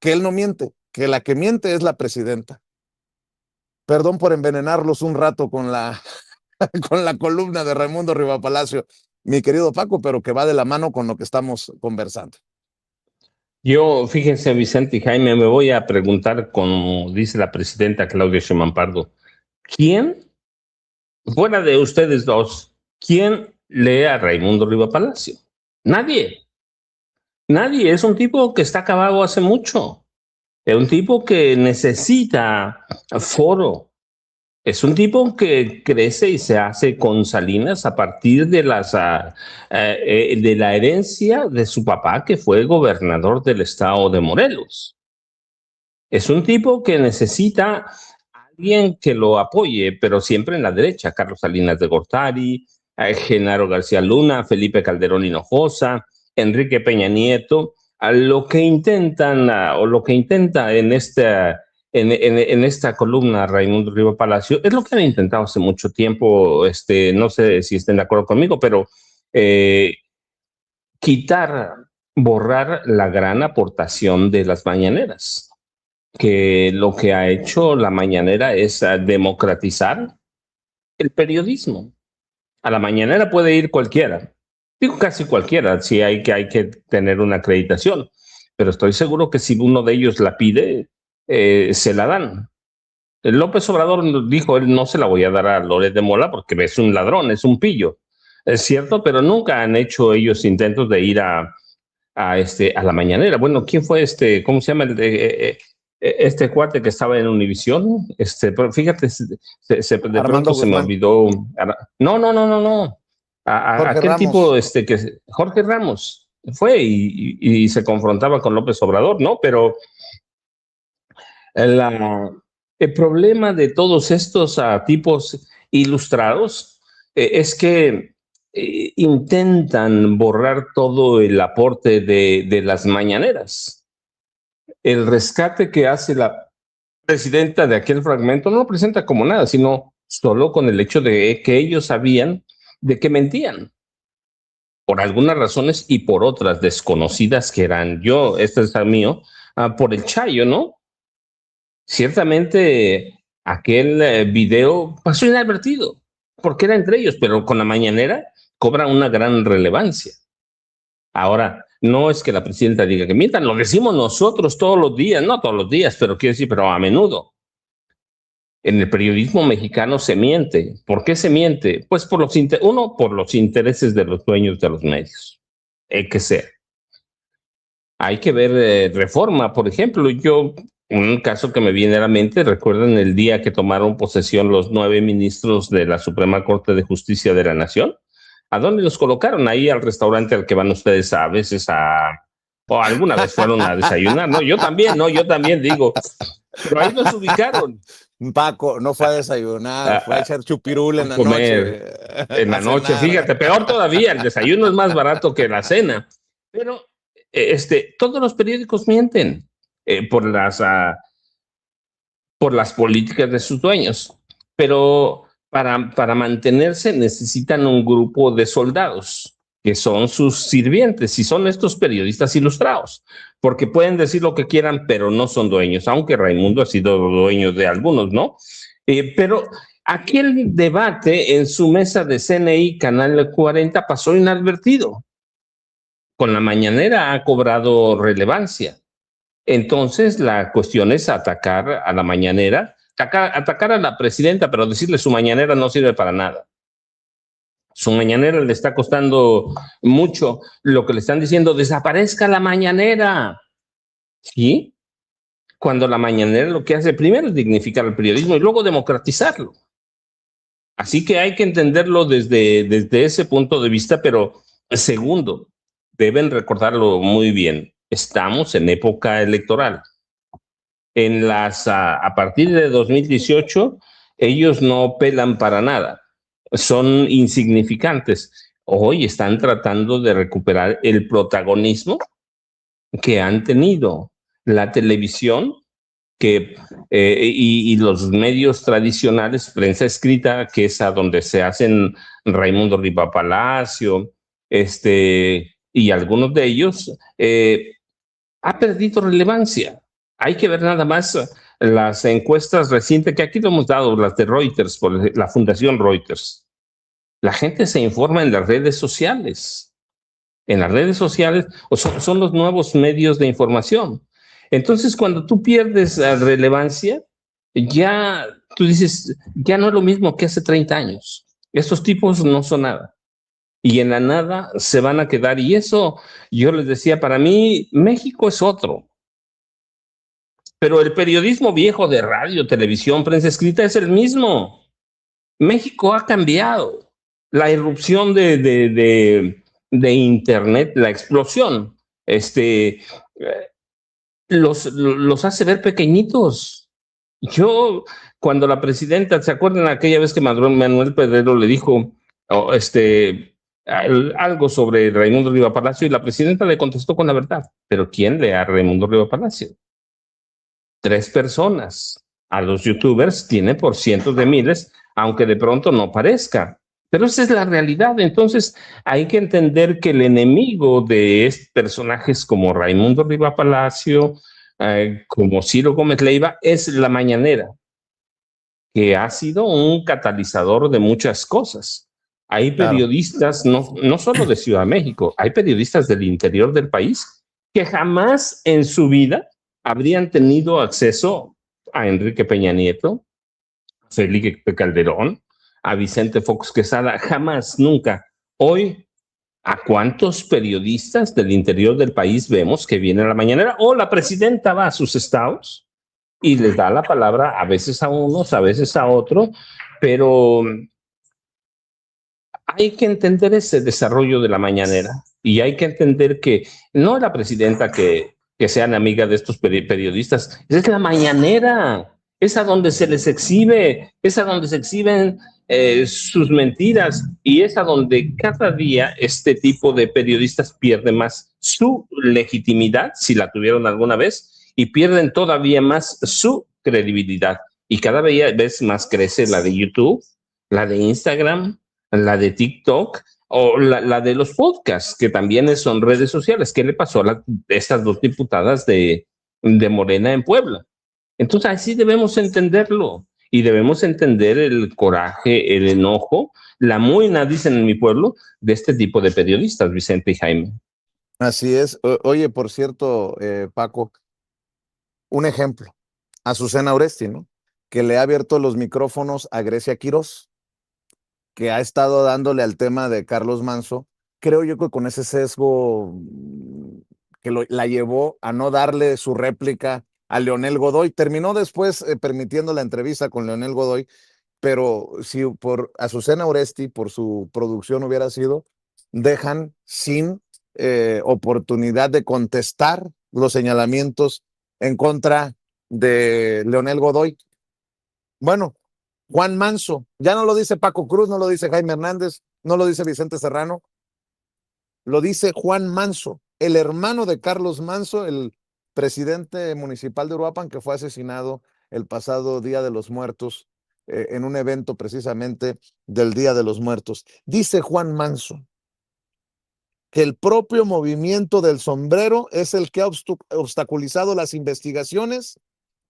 que él no miente, que la que miente es la presidenta. Perdón por envenenarlos un rato con la columna de Raimundo Rivapalacio, mi querido Paco, pero que va de la mano con lo que estamos conversando. Yo, fíjense, Vicente y Jaime, me voy a preguntar, como dice la presidenta Claudia Sheinbaum Pardo, ¿quién, fuera de ustedes dos, quién lee a Raimundo Rivapalacio? Nadie. Nadie. Es un tipo que está acabado hace mucho. Es un tipo que necesita foro. Es un tipo que crece y se hace con Salinas a partir de la herencia de su papá, que fue gobernador del estado de Morelos. Es un tipo que necesita a alguien que lo apoye, pero siempre en la derecha. Carlos Salinas de Gortari, Genaro García Luna, Felipe Calderón Hinojosa, Enrique Peña Nieto, a lo que intentan o lo que intenta en esta columna Raimundo Rivapalacio es lo que han intentado hace mucho tiempo. No sé si estén de acuerdo conmigo, pero borrar la gran aportación de las mañaneras, que lo que ha hecho la mañanera es democratizar el periodismo. A la mañanera puede ir cualquiera, digo casi cualquiera, si hay que tener una acreditación, pero estoy seguro que si uno de ellos la pide, se la dan. López Obrador dijo, él no se la voy a dar a Loret de Mola porque es un ladrón, es un pillo. Es cierto, pero nunca han hecho ellos intentos de ir a la mañanera. Bueno, ¿quién fue cómo se llama este cuate que estaba en Univisión? Pero fíjate, de pronto se me olvidó. No. Aquel tipo, Jorge Ramos fue y se confrontaba con López Obrador, ¿no? Pero el problema de todos estos tipos ilustrados es que intentan borrar todo el aporte de las mañaneras. El rescate que hace la presidenta de aquel fragmento no lo presenta como nada, sino solo con el hecho de que ellos sabían de que mentían, por algunas razones y por otras desconocidas que eran este es el mío, por el Chayo, ¿no? Ciertamente aquel video pasó inadvertido, porque era entre ellos, pero con la mañanera cobra una gran relevancia. Ahora, no es que la presidenta diga que mientan, lo decimos nosotros todos los días, no todos los días, pero quiero decir, pero a menudo. En el periodismo mexicano se miente. ¿Por qué se miente? Pues por los intereses de los dueños de los medios. Que sea. Hay que ver Reforma, por ejemplo. Un caso que me viene a la mente, recuerdan el día que tomaron posesión los 9 ministros de la Suprema Corte de Justicia de la Nación. ¿A dónde los colocaron? Ahí al restaurante al que van ustedes a veces o alguna vez fueron a desayunar, ¿no? Yo también digo, pero ahí los ubicaron. Paco, no fue a desayunar, fue a echar chupirul en la noche. En la noche, fíjate, peor todavía, el desayuno es más barato que la cena. Pero todos los periódicos mienten por las políticas de sus dueños, pero para mantenerse necesitan un grupo de soldados que son sus sirvientes y son estos periodistas ilustrados, porque pueden decir lo que quieran, pero no son dueños, aunque Raimundo ha sido dueño de algunos, ¿no? Pero aquel debate en su mesa de CNI, Canal 40, pasó inadvertido. con la mañanera ha cobrado relevancia. Entonces, la cuestión es atacar a la mañanera, atacar a la presidenta, pero decirle su mañanera no sirve para nada. Su mañanera le está costando mucho. Lo que le están diciendo, desaparezca la mañanera. ¿Sí? Cuando la mañanera lo que hace primero es dignificar el periodismo y luego democratizarlo. Así que hay que entenderlo desde ese punto de vista, pero segundo, deben recordarlo muy bien, estamos en época electoral. A partir de 2018, ellos no pelan para nada, son insignificantes. Hoy están tratando de recuperar el protagonismo que han tenido la televisión y los medios tradicionales, prensa escrita, que es a donde se hacen Raimundo Riva Palacio, y algunos de ellos, ha perdido relevancia. Hay que ver nada más las encuestas recientes, que aquí lo hemos dado, las de Reuters, por la Fundación Reuters. La gente se informa en las redes sociales. En las redes sociales son los nuevos medios de información. Entonces, cuando tú pierdes relevancia, ya tú dices, ya no es lo mismo que hace 30 años. Estos tipos no son nada. Y en la nada se van a quedar. Y eso, yo les decía, para mí, México es otro. Pero el periodismo viejo de radio, televisión, prensa escrita es el mismo. México ha cambiado. La irrupción de Internet, la explosión, los hace ver pequeñitos. Yo, cuando la presidenta, ¿se acuerdan aquella vez que Manuel Pedrero le dijo algo sobre Raimundo Riva Palacio, y la presidenta le contestó con la verdad? ¿Pero quién lee a Raimundo Riva Palacio? 3 personas. A los youtubers tiene por cientos de miles, aunque de pronto no parezca. Pero esa es la realidad. Entonces hay que entender que el enemigo de personajes como Raimundo Riva Palacio, como Ciro Gómez Leiva, es la mañanera, que ha sido un catalizador de muchas cosas. Hay periodistas, no solo de Ciudad de México, hay periodistas del interior del país que jamás en su vida habrían tenido acceso a Enrique Peña Nieto, a Felipe Calderón, a Vicente Fox Quesada, jamás, nunca. Hoy, ¿a cuántos periodistas del interior del país vemos que vienen a la mañanera? O la presidenta va a sus estados y les da la palabra a veces a unos, a veces a otros, pero hay que entender ese desarrollo de la mañanera y hay que entender que no es la presidenta que sean amiga de estos periodistas, es la mañanera, es a donde se les exhibe, es a donde se exhiben sus mentiras y es a donde cada día este tipo de periodistas pierde más su legitimidad, si la tuvieron alguna vez, y pierden todavía más su credibilidad. Y cada vez más crece la de YouTube, la de Instagram, la de TikTok o la de los podcasts, que también son redes sociales. ¿Qué le pasó a estas 2 diputadas de Morena en Puebla? Entonces así debemos entenderlo y debemos entender el coraje, el enojo, la muina, dicen en mi pueblo, de este tipo de periodistas, Vicente y Jaime. Así es. Oye, por cierto, Paco, un ejemplo, Azucena Oresti, ¿no? Que le ha abierto los micrófonos a Grecia Quirós, que ha estado dándole al tema de Carlos Manso, creo yo que con ese sesgo que la llevó a no darle su réplica a Leonel Godoy. Terminó después permitiendo la entrevista con Leonel Godoy, pero si por Azucena Oresti, por su producción hubiera sido, dejan sin oportunidad de contestar los señalamientos en contra de Leonel Godoy. Bueno, Juan Manso, ya no lo dice Paco Cruz, no lo dice Jaime Hernández, no lo dice Vicente Serrano, lo dice Juan Manso, el hermano de Carlos Manso, el presidente municipal de Uruapan, que fue asesinado el pasado Día de los Muertos, en un evento precisamente del Día de los Muertos. Dice Juan Manso que el propio movimiento del sombrero es el que ha obstaculizado las investigaciones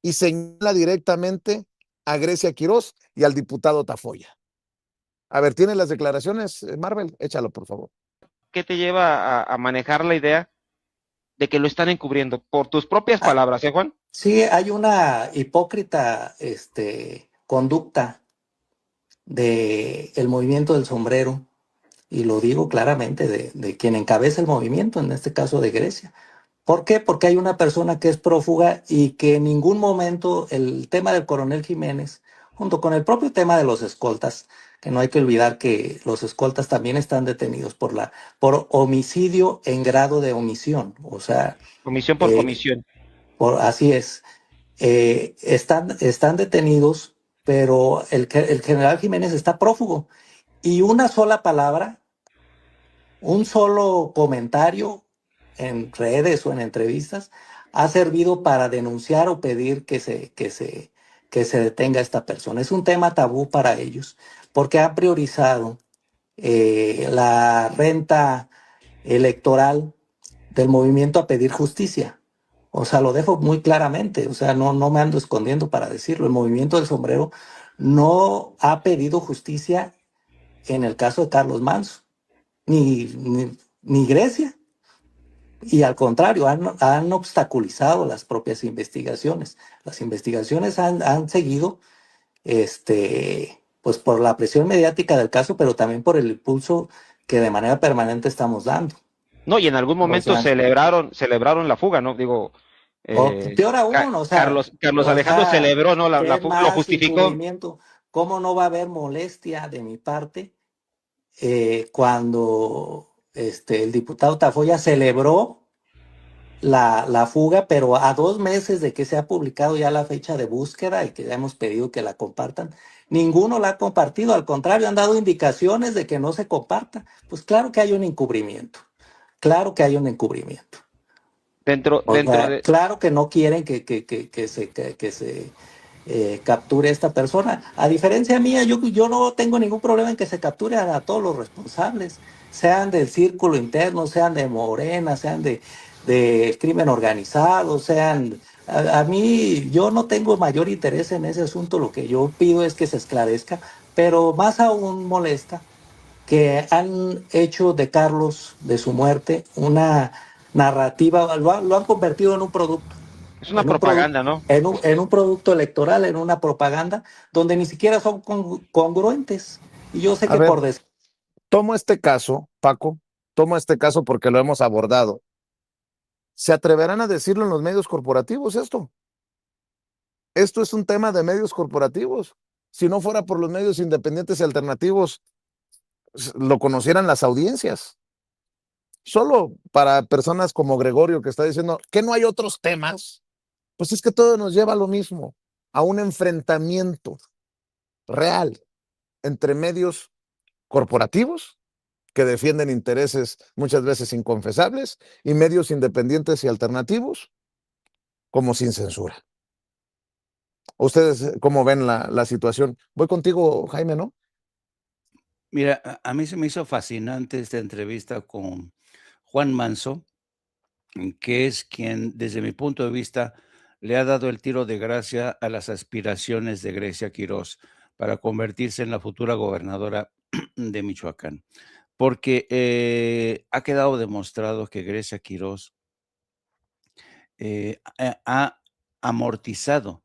y señala directamente a Grecia Quirós y al diputado Tafoya. A ver, ¿tiene las declaraciones, Marvel? Échalo, por favor. qué te lleva a manejar la idea de que lo están encubriendo? Por tus propias palabras, Juan. Sí, hay una hipócrita conducta del movimiento del sombrero, y lo digo claramente, de quien encabeza el movimiento, en este caso de Grecia. ¿Por qué? Porque hay una persona que es prófuga y que en ningún momento el tema del coronel Jiménez, junto con el propio tema de los escoltas, que no hay que olvidar que los escoltas también están detenidos por homicidio en grado de omisión, o sea, Comisión por comisión. así es. Están detenidos, pero el general Jiménez está prófugo. Y una sola palabra, un solo comentario en redes o en entrevistas ha servido para denunciar o pedir que se detenga a esta persona. Es un tema tabú para ellos, porque han priorizado la renta electoral del movimiento a pedir justicia. O sea, lo dejo muy claramente, o sea, no me ando escondiendo para decirlo. El movimiento del sombrero no ha pedido justicia en el caso de Carlos Manso, ni Grecia. Y al contrario, han obstaculizado las propias investigaciones. Las investigaciones han seguido, pues por la presión mediática del caso, pero también por el impulso que de manera permanente estamos dando. No, y en algún momento celebraron la fuga, ¿no? Digo, peor aún, o sea, Carlos Alejandro celebró, ¿no? La fuga, lo justificó. ¿Cómo no va a haber molestia de mi parte cuando el diputado Tafoya celebró la fuga, pero a 2 meses de que se ha publicado ya la fecha de búsqueda y que ya hemos pedido que la compartan? Ninguno la ha compartido, al contrario, han dado indicaciones de que no se comparta. Pues claro que hay un encubrimiento, claro que hay un encubrimiento. Claro que no quieren que se capture a esta persona. A diferencia mía, yo no tengo ningún problema en que se capture a todos los responsables, sean del círculo interno, sean de Morena, sean de crimen organizado, sean... A mí, yo no tengo mayor interés en ese asunto, lo que yo pido es que se esclarezca, pero más aún molesta que han hecho de Carlos, de su muerte, una narrativa, lo han convertido en un producto. Es una propaganda, ¿no? En un producto electoral, en una propaganda, donde ni siquiera son congruentes. Y yo sé que por... Tomo este caso, Paco, porque lo hemos abordado. ¿Se atreverán a decirlo en los medios corporativos esto? Esto es un tema de medios corporativos. Si no fuera por los medios independientes y alternativos, lo conocieran las audiencias. Solo para personas como Gregorio, que está diciendo que no hay otros temas, pues es que todo nos lleva a lo mismo, a un enfrentamiento real entre medios corporativos que defienden intereses muchas veces inconfesables y medios independientes y alternativos como sin censura. ¿Ustedes cómo ven la situación? Voy contigo, Jaime, ¿no? Mira, a mí se me hizo fascinante esta entrevista con Juan Manso, que es quien, desde mi punto de vista, le ha dado el tiro de gracia a las aspiraciones de Grecia Quirós para convertirse en la futura gobernadora de Michoacán. Porque ha quedado demostrado que Grecia Quirós ha amortizado,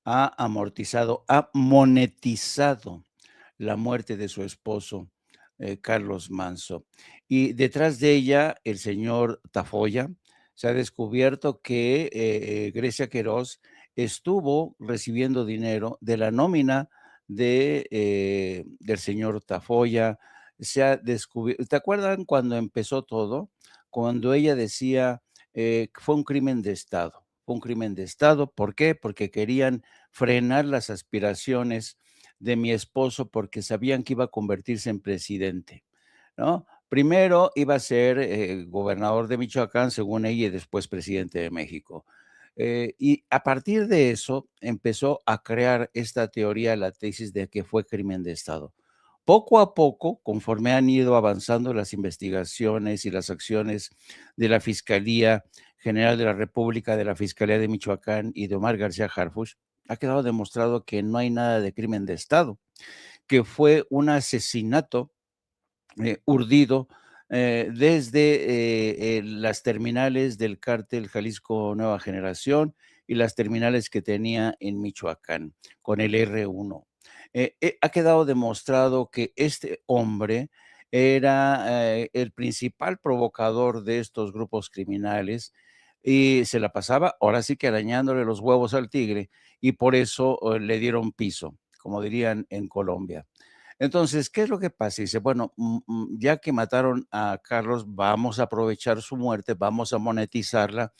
ha monetizado la muerte de su esposo, Carlos Manso. Y detrás de ella, el señor Tafoya. Se ha descubierto que Grecia Quirós estuvo recibiendo dinero de la nómina del señor Tafoya. Se ha descubierto, ¿te acuerdan cuando empezó todo? Cuando ella decía, fue un crimen de Estado. Fue un crimen de Estado. ¿Por qué? Porque querían frenar las aspiraciones de mi esposo porque sabían que iba a convertirse en presidente, ¿no? Primero iba a ser gobernador de Michoacán, según ella, y después presidente de México. Y a partir de eso empezó a crear esta teoría, la tesis de que fue crimen de Estado. Poco a poco, conforme han ido avanzando las investigaciones y las acciones de la Fiscalía General de la República, de la Fiscalía de Michoacán y de Omar García Harfuch, ha quedado demostrado que no hay nada de crimen de Estado, que fue un asesinato urdido desde las terminales del cártel Jalisco Nueva Generación y las terminales que tenía en Michoacán con el R1. Ha quedado demostrado que este hombre era el principal provocador de estos grupos criminales y se la pasaba ahora sí que arañándole los huevos al tigre y por eso le dieron piso, como dirían en Colombia. Entonces, ¿qué es lo que pasa? Dice, bueno, ya que mataron a Carlos, vamos a aprovechar su muerte, vamos a monetizarla,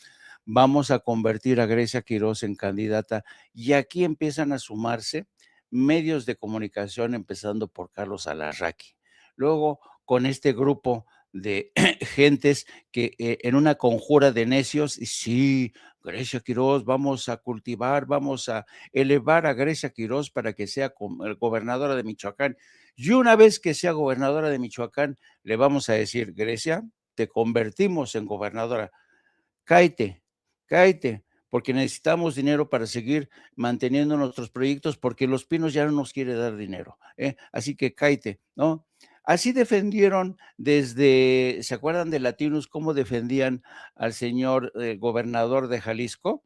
vamos a convertir a Grecia Quirós en candidata y aquí empiezan a sumarse medios de comunicación, empezando por Carlos Alarraqui. Luego, con este grupo de gentes que en una conjura de necios, y sí, Grecia Quirós, vamos a cultivar, vamos a elevar a Grecia Quirós para que sea gobernadora de Michoacán. Y una vez que sea gobernadora de Michoacán, le vamos a decir, Grecia, te convertimos en gobernadora. Cáete, cáete, porque necesitamos dinero para seguir manteniendo nuestros proyectos, porque Los Pinos ya no nos quiere dar dinero, así que cáete, ¿no? Así defendieron desde, ¿se acuerdan de Latinos cómo defendían al señor gobernador de Jalisco?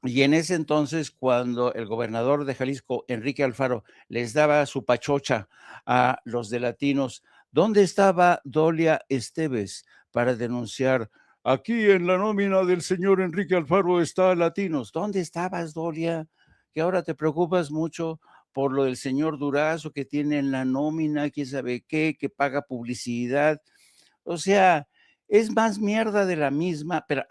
Y en ese entonces, cuando el gobernador de Jalisco, Enrique Alfaro, les daba su pachocha a los de Latinos, ¿dónde estaba Dolia Esteves para denunciar? Aquí en la nómina del señor Enrique Alfaro está Latinos. ¿Dónde estabas, Dolia? Que ahora te preocupas mucho por lo del señor Durazo que tiene en la nómina, quién sabe qué, que paga publicidad. O sea, es más mierda de la misma, pero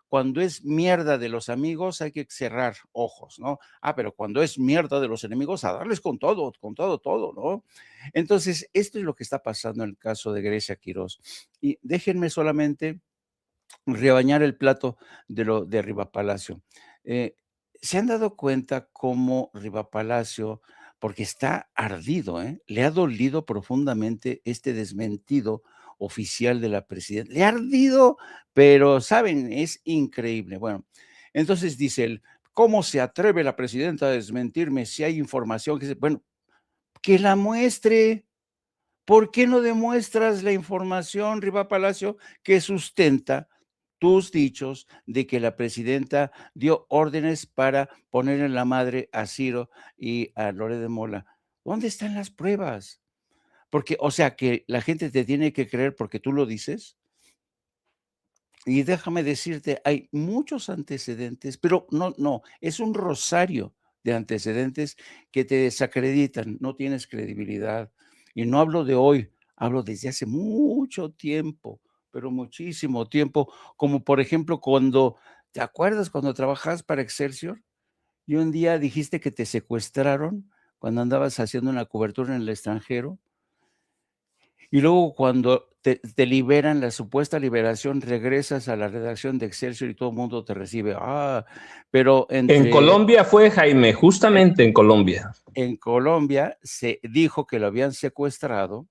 cuando es mierda de los amigos hay que cerrar ojos, ¿no? Pero cuando es mierda de los enemigos, a darles con todo, todo, ¿no? Entonces, esto es lo que está pasando en el caso de Grecia Quirós. Y déjenme solamente rebañar el plato de Riva Palacio. ¿Se han dado cuenta cómo Riva Palacio, porque está ardido, le ha dolido profundamente este desmentido oficial de la presidenta? Le ha ardido, pero saben, es increíble. Bueno, entonces dice él, ¿cómo se atreve la presidenta a desmentirme si hay información que bueno, que la muestre? ¿Por qué no demuestras la información, Riva Palacio, que sustenta tus dichos de que la presidenta dio órdenes para poner en la madre a Ciro y a Lore de Mola? ¿Dónde están las pruebas? Porque, o sea, que la gente te tiene que creer porque tú lo dices. Y déjame decirte, hay muchos antecedentes, pero no, es un rosario de antecedentes que te desacreditan, no tienes credibilidad. Y no hablo de hoy, hablo desde hace mucho tiempo, pero muchísimo tiempo, como por ejemplo cuando, ¿te acuerdas cuando trabajabas para Excelsior? Y un día dijiste que te secuestraron cuando andabas haciendo una cobertura en el extranjero. Y luego cuando te liberan, la supuesta liberación, regresas a la redacción de Excelsior y todo el mundo te recibe. Pero En Colombia fue, Jaime, justamente en Colombia. En Colombia se dijo que lo habían secuestrado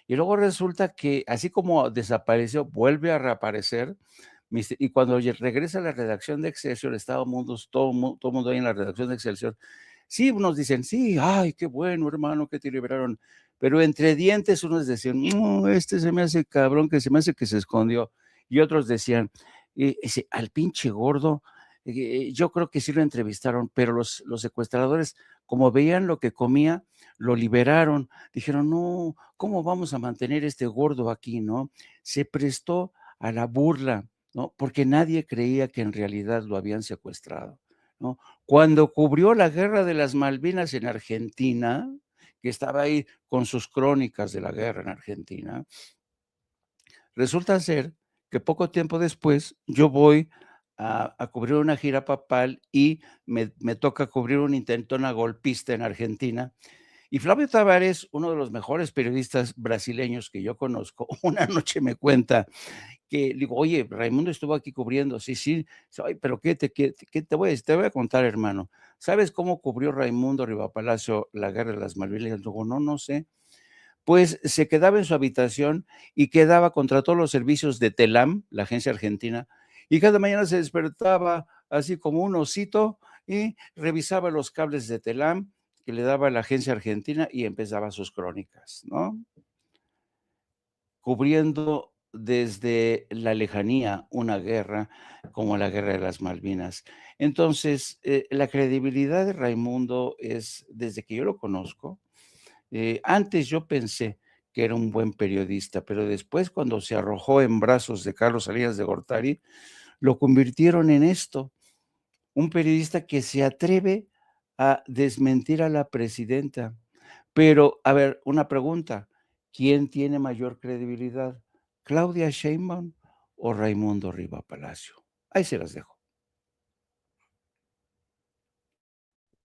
y luego resulta que así como desapareció, vuelve a reaparecer. Y cuando regresa a la redacción de Excelsior, estábamos todo el mundo ahí en la redacción de Excelsior. Sí, unos dicen, sí, ay, qué bueno, hermano, que te liberaron. Pero entre dientes unos decían, no, este se me hace cabrón, que se me hace que se escondió. Y otros decían, al pinche gordo, yo creo que sí lo entrevistaron, pero los secuestradores, como veían lo que comía, lo liberaron. Dijeron, no, ¿cómo vamos a mantener este gordo aquí, no? Se prestó a la burla, ¿no? Porque nadie creía que en realidad lo habían secuestrado, ¿no? Cuando cubrió la guerra de las Malvinas en Argentina, que estaba ahí con sus crónicas de la guerra en Argentina, resulta ser que poco tiempo después yo voy a cubrir una gira papal y me toca cubrir una intentona golpista en Argentina. Y Flavio Tavares, uno de los mejores periodistas brasileños que yo conozco, una noche me cuenta que digo, oye, Raimundo estuvo aquí cubriendo, sí, pero ¿qué te voy a contar, hermano? ¿Sabes cómo cubrió Raimundo Rivapalacio la guerra de las Malvinas? Digo, no sé. Pues se quedaba en su habitación y quedaba contra todos los servicios de Telam, la agencia argentina, y cada mañana se despertaba así como un osito y revisaba los cables de Telam que le daba la agencia argentina y empezaba sus crónicas, ¿no? cubriendo desde la lejanía una guerra como la Guerra de las Malvinas. Entonces, la credibilidad de Raimundo es, desde que yo lo conozco, antes yo pensé que era un buen periodista, pero después cuando se arrojó en brazos de Carlos Salinas de Gortari, lo convirtieron en esto, un periodista que se atreve a desmentir a la presidenta. Pero, a ver, una pregunta, ¿quién tiene mayor credibilidad? ¿Claudia Sheinbaum o Raimundo Riva Palacio? Ahí se las dejo.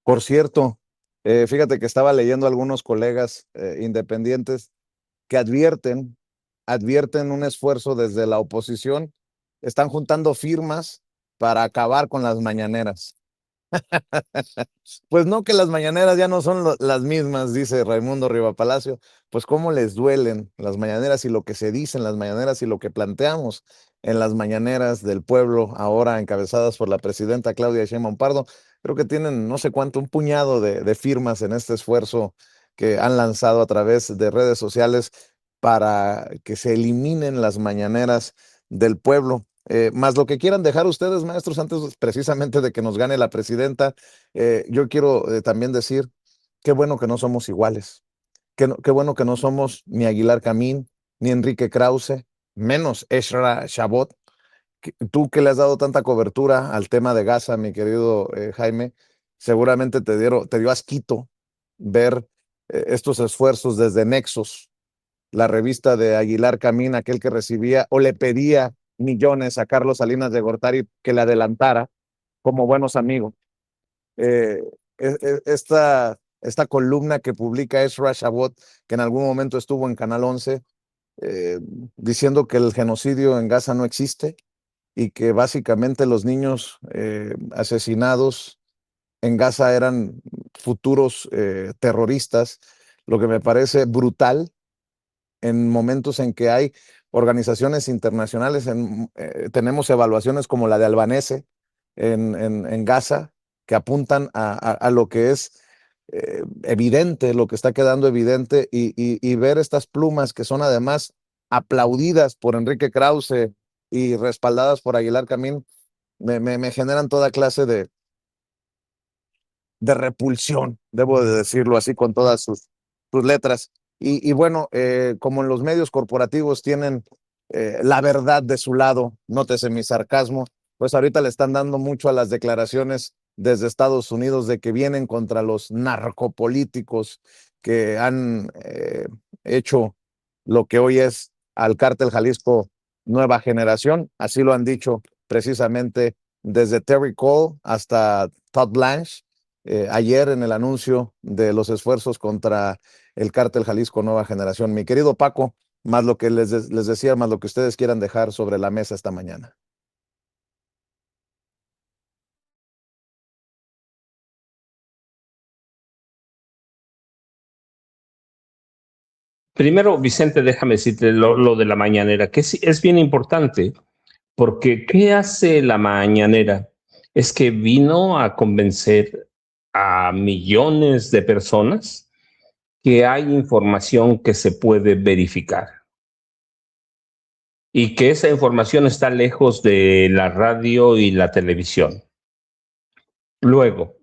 Por cierto, fíjate que estaba leyendo algunos colegas independientes que advierten un esfuerzo desde la oposición, están juntando firmas para acabar con las mañaneras. Pues no, que las mañaneras ya no son las mismas, dice Raimundo Riva Palacio. Pues cómo les duelen las mañaneras y lo que se dice en las mañaneras y lo que planteamos en las mañaneras del pueblo, ahora encabezadas por la presidenta Claudia Sheinbaum Pardo. Creo que tienen no sé cuánto, un puñado de firmas en este esfuerzo que han lanzado a través de redes sociales para que se eliminen las mañaneras del pueblo. Más lo que quieran dejar ustedes, maestros, antes precisamente de que nos gane la presidenta, yo quiero también decir, qué bueno que no somos iguales, qué bueno que no somos ni Aguilar Camín, ni Enrique Krause, menos Ezra Chabot. Tú que le has dado tanta cobertura al tema de Gaza, mi querido Jaime, seguramente te dio asquito ver estos esfuerzos desde Nexos, la revista de Aguilar Camín, aquel que recibía o le pedía millones a Carlos Salinas de Gortari que le adelantara como buenos amigos. Eh, esta columna que publica Ezra Chabot, que en algún momento estuvo en Canal 11, diciendo que el genocidio en Gaza no existe y que básicamente los niños asesinados en Gaza eran futuros terroristas, lo que me parece brutal en momentos en que hay organizaciones internacionales, tenemos evaluaciones como la de Albanese en Gaza, que apuntan a lo que es evidente, lo que está quedando evidente, y ver estas plumas que son además aplaudidas por Enrique Krause y respaldadas por Aguilar Camín, me generan toda clase de repulsión, debo de decirlo así con todas sus letras. Y bueno, como en los medios corporativos tienen la verdad de su lado, nótese mi sarcasmo, pues ahorita le están dando mucho a las declaraciones desde Estados Unidos de que vienen contra los narcopolíticos que han hecho lo que hoy es al Cártel Jalisco Nueva Generación. Así lo han dicho precisamente desde Terry Cole hasta Todd Blanche. Ayer en el anuncio de los esfuerzos contra el Cártel Jalisco Nueva Generación. Mi querido Paco, más lo que les decía, más lo que ustedes quieran dejar sobre la mesa esta mañana. Primero, Vicente, déjame decirte lo de la mañanera, que es bien importante, porque ¿qué hace la mañanera? Es que vino a convencer a millones de personas que hay información que se puede verificar y que esa información está lejos de la radio y la televisión. Luego,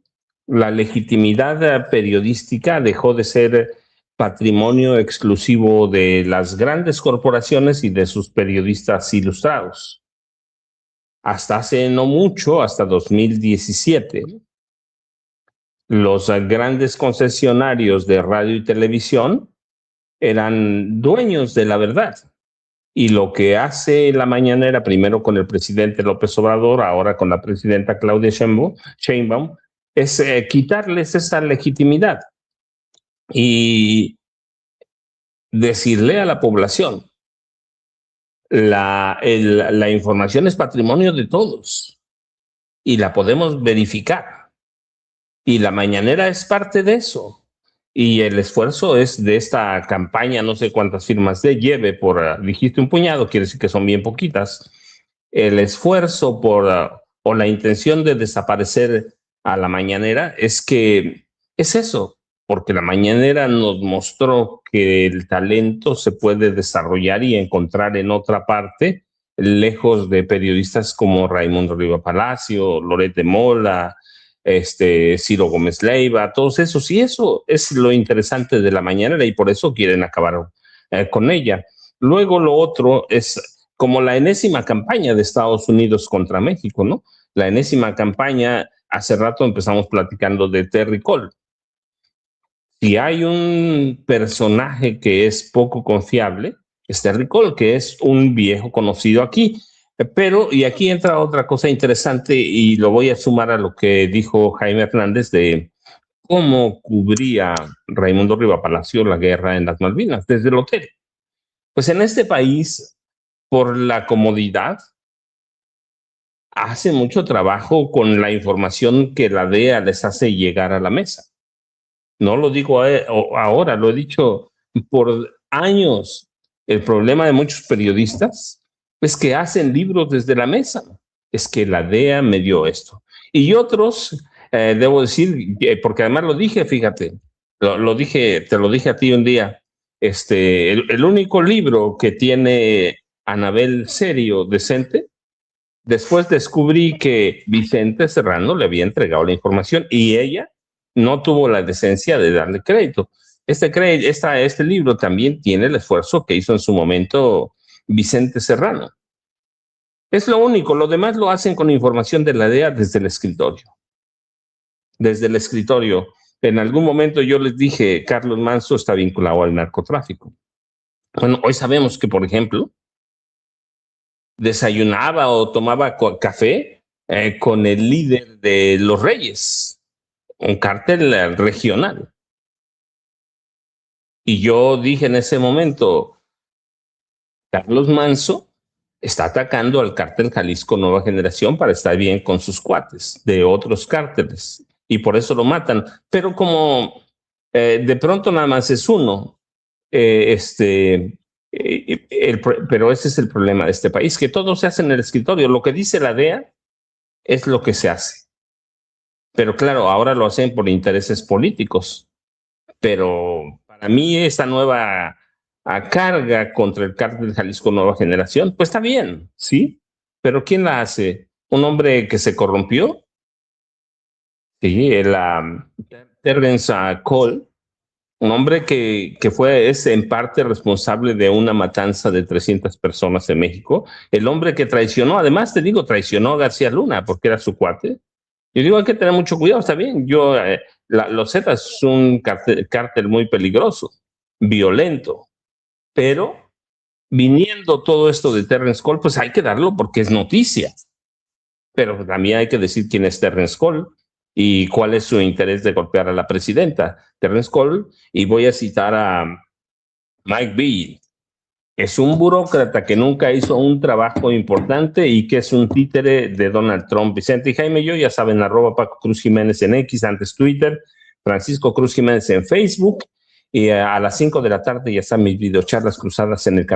la legitimidad periodística dejó de ser patrimonio exclusivo de las grandes corporaciones y de sus periodistas ilustrados. Hasta hace no mucho, hasta 2017, los grandes concesionarios de radio y televisión eran dueños de la verdad. Y lo que hace la mañanera, primero con el presidente López Obrador, ahora con la presidenta Claudia Sheinbaum, es quitarles esa legitimidad y decirle a la población, la información es patrimonio de todos y la podemos verificar. Y la mañanera es parte de eso. Y el esfuerzo es de esta campaña, no sé cuántas firmas lleve dijiste un puñado, quiere decir que son bien poquitas. El esfuerzo o la intención de desaparecer a la mañanera es que es eso, porque la mañanera nos mostró que el talento se puede desarrollar y encontrar en otra parte, lejos de periodistas como Raimundo Riva Palacio, Loret de Mola, Ciro Gómez Leiva, todos esos. Y eso es lo interesante de la mañanera y por eso quieren acabar con ella. Luego lo otro es como la enésima campaña de Estados Unidos contra México, ¿no? La enésima campaña, hace rato empezamos platicando de Terry Cole. Si hay un personaje que es poco confiable, es Terry Cole, que es un viejo conocido aquí. Pero, y aquí entra otra cosa interesante y lo voy a sumar a lo que dijo Jaime Hernández de cómo cubría Raimundo Riva Palacio la guerra en las Malvinas desde el hotel. Pues en este país, por la comodidad, hace mucho trabajo con la información que la DEA les hace llegar a la mesa. No lo digo ahora, lo he dicho por años. El problema de muchos periodistas es que hacen libros desde la mesa. Es que la DEA me dio esto. Y otros, debo decir, porque además lo dije, fíjate, lo dije, te lo dije a ti un día, el único libro que tiene Anabel serio, decente, después descubrí que Vicente Serrano le había entregado la información y ella no tuvo la decencia de darle crédito. Este libro también tiene el esfuerzo que hizo en su momento Vicente Serrano. Es lo único, lo demás lo hacen con información de la DEA desde el escritorio. Desde el escritorio. En algún momento yo les dije, Carlos Manso está vinculado al narcotráfico. Bueno, hoy sabemos que, por ejemplo, desayunaba o tomaba café con el líder de los Reyes, un cártel regional. Y yo dije en ese momento, Carlos Manso está atacando al cártel Jalisco Nueva Generación para estar bien con sus cuates de otros cárteles y por eso lo matan. Pero como de pronto nada más es uno, pero ese es el problema de este país, que todo se hace en el escritorio. Lo que dice la DEA es lo que se hace. Pero claro, ahora lo hacen por intereses políticos. Pero para mí esta nueva carga contra el cártel Jalisco Nueva Generación, pues está bien, ¿sí? Pero ¿quién la hace? ¿Un hombre que se corrompió? Sí, Terrence Cole, un hombre que es en parte responsable de una matanza de 300 personas en México, el hombre que traicionó, además te digo, traicionó a García Luna porque era su cuate. Yo digo, hay que tener mucho cuidado, está bien, los Zetas es un cártel muy peligroso, violento, pero viniendo todo esto de Terrence Cole, pues hay que darlo porque es noticia, pero también hay que decir quién es Terrence Cole y cuál es su interés de golpear a la presidenta. Terrence Cole, y voy a citar a Mike Beall, es un burócrata que nunca hizo un trabajo importante y que es un títere de Donald Trump. Vicente y Jaime y yo, ya saben, @ Paco Cruz Jiménez en X, antes Twitter, Francisco Cruz Jiménez en Facebook, y a las 5 de la tarde ya están mis videocharlas cruzadas en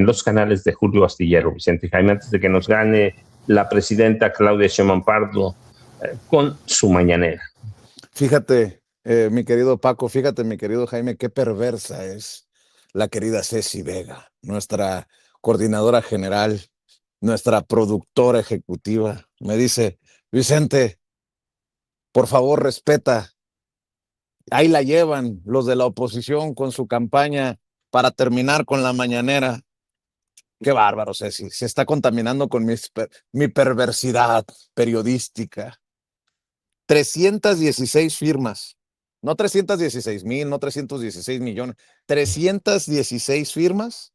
los canales de Julio Astillero. Vicente y Jaime, antes de que nos gane la presidenta Claudia Sheinbaum Pardo con su mañanera. Fíjate, mi querido Paco, fíjate, mi querido Jaime, qué perversa es la querida Ceci Vega, nuestra coordinadora general, nuestra productora ejecutiva. Me dice, Vicente, por favor, respeta. Ahí la llevan los de la oposición con su campaña para terminar con la mañanera. Qué bárbaro, Ceci. Se está contaminando con mi perversidad periodística. 316 firmas. No 316,000, no 316 millones. 316 firmas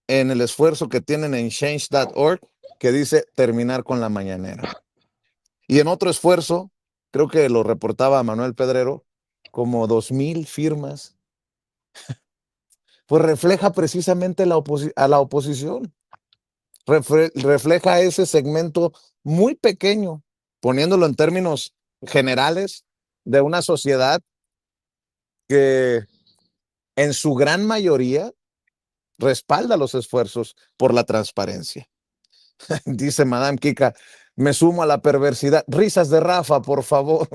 en el esfuerzo que tienen en change.org que dice terminar con la mañanera. Y en otro esfuerzo, creo que lo reportaba Manuel Pedrero, como 2,000 firmas, pues refleja precisamente a la oposición. Refleja ese segmento muy pequeño, poniéndolo en términos generales, de una sociedad que en su gran mayoría respalda los esfuerzos por la transparencia. Dice Madame Kika, me sumo a la perversidad. Risas de Rafa, por favor.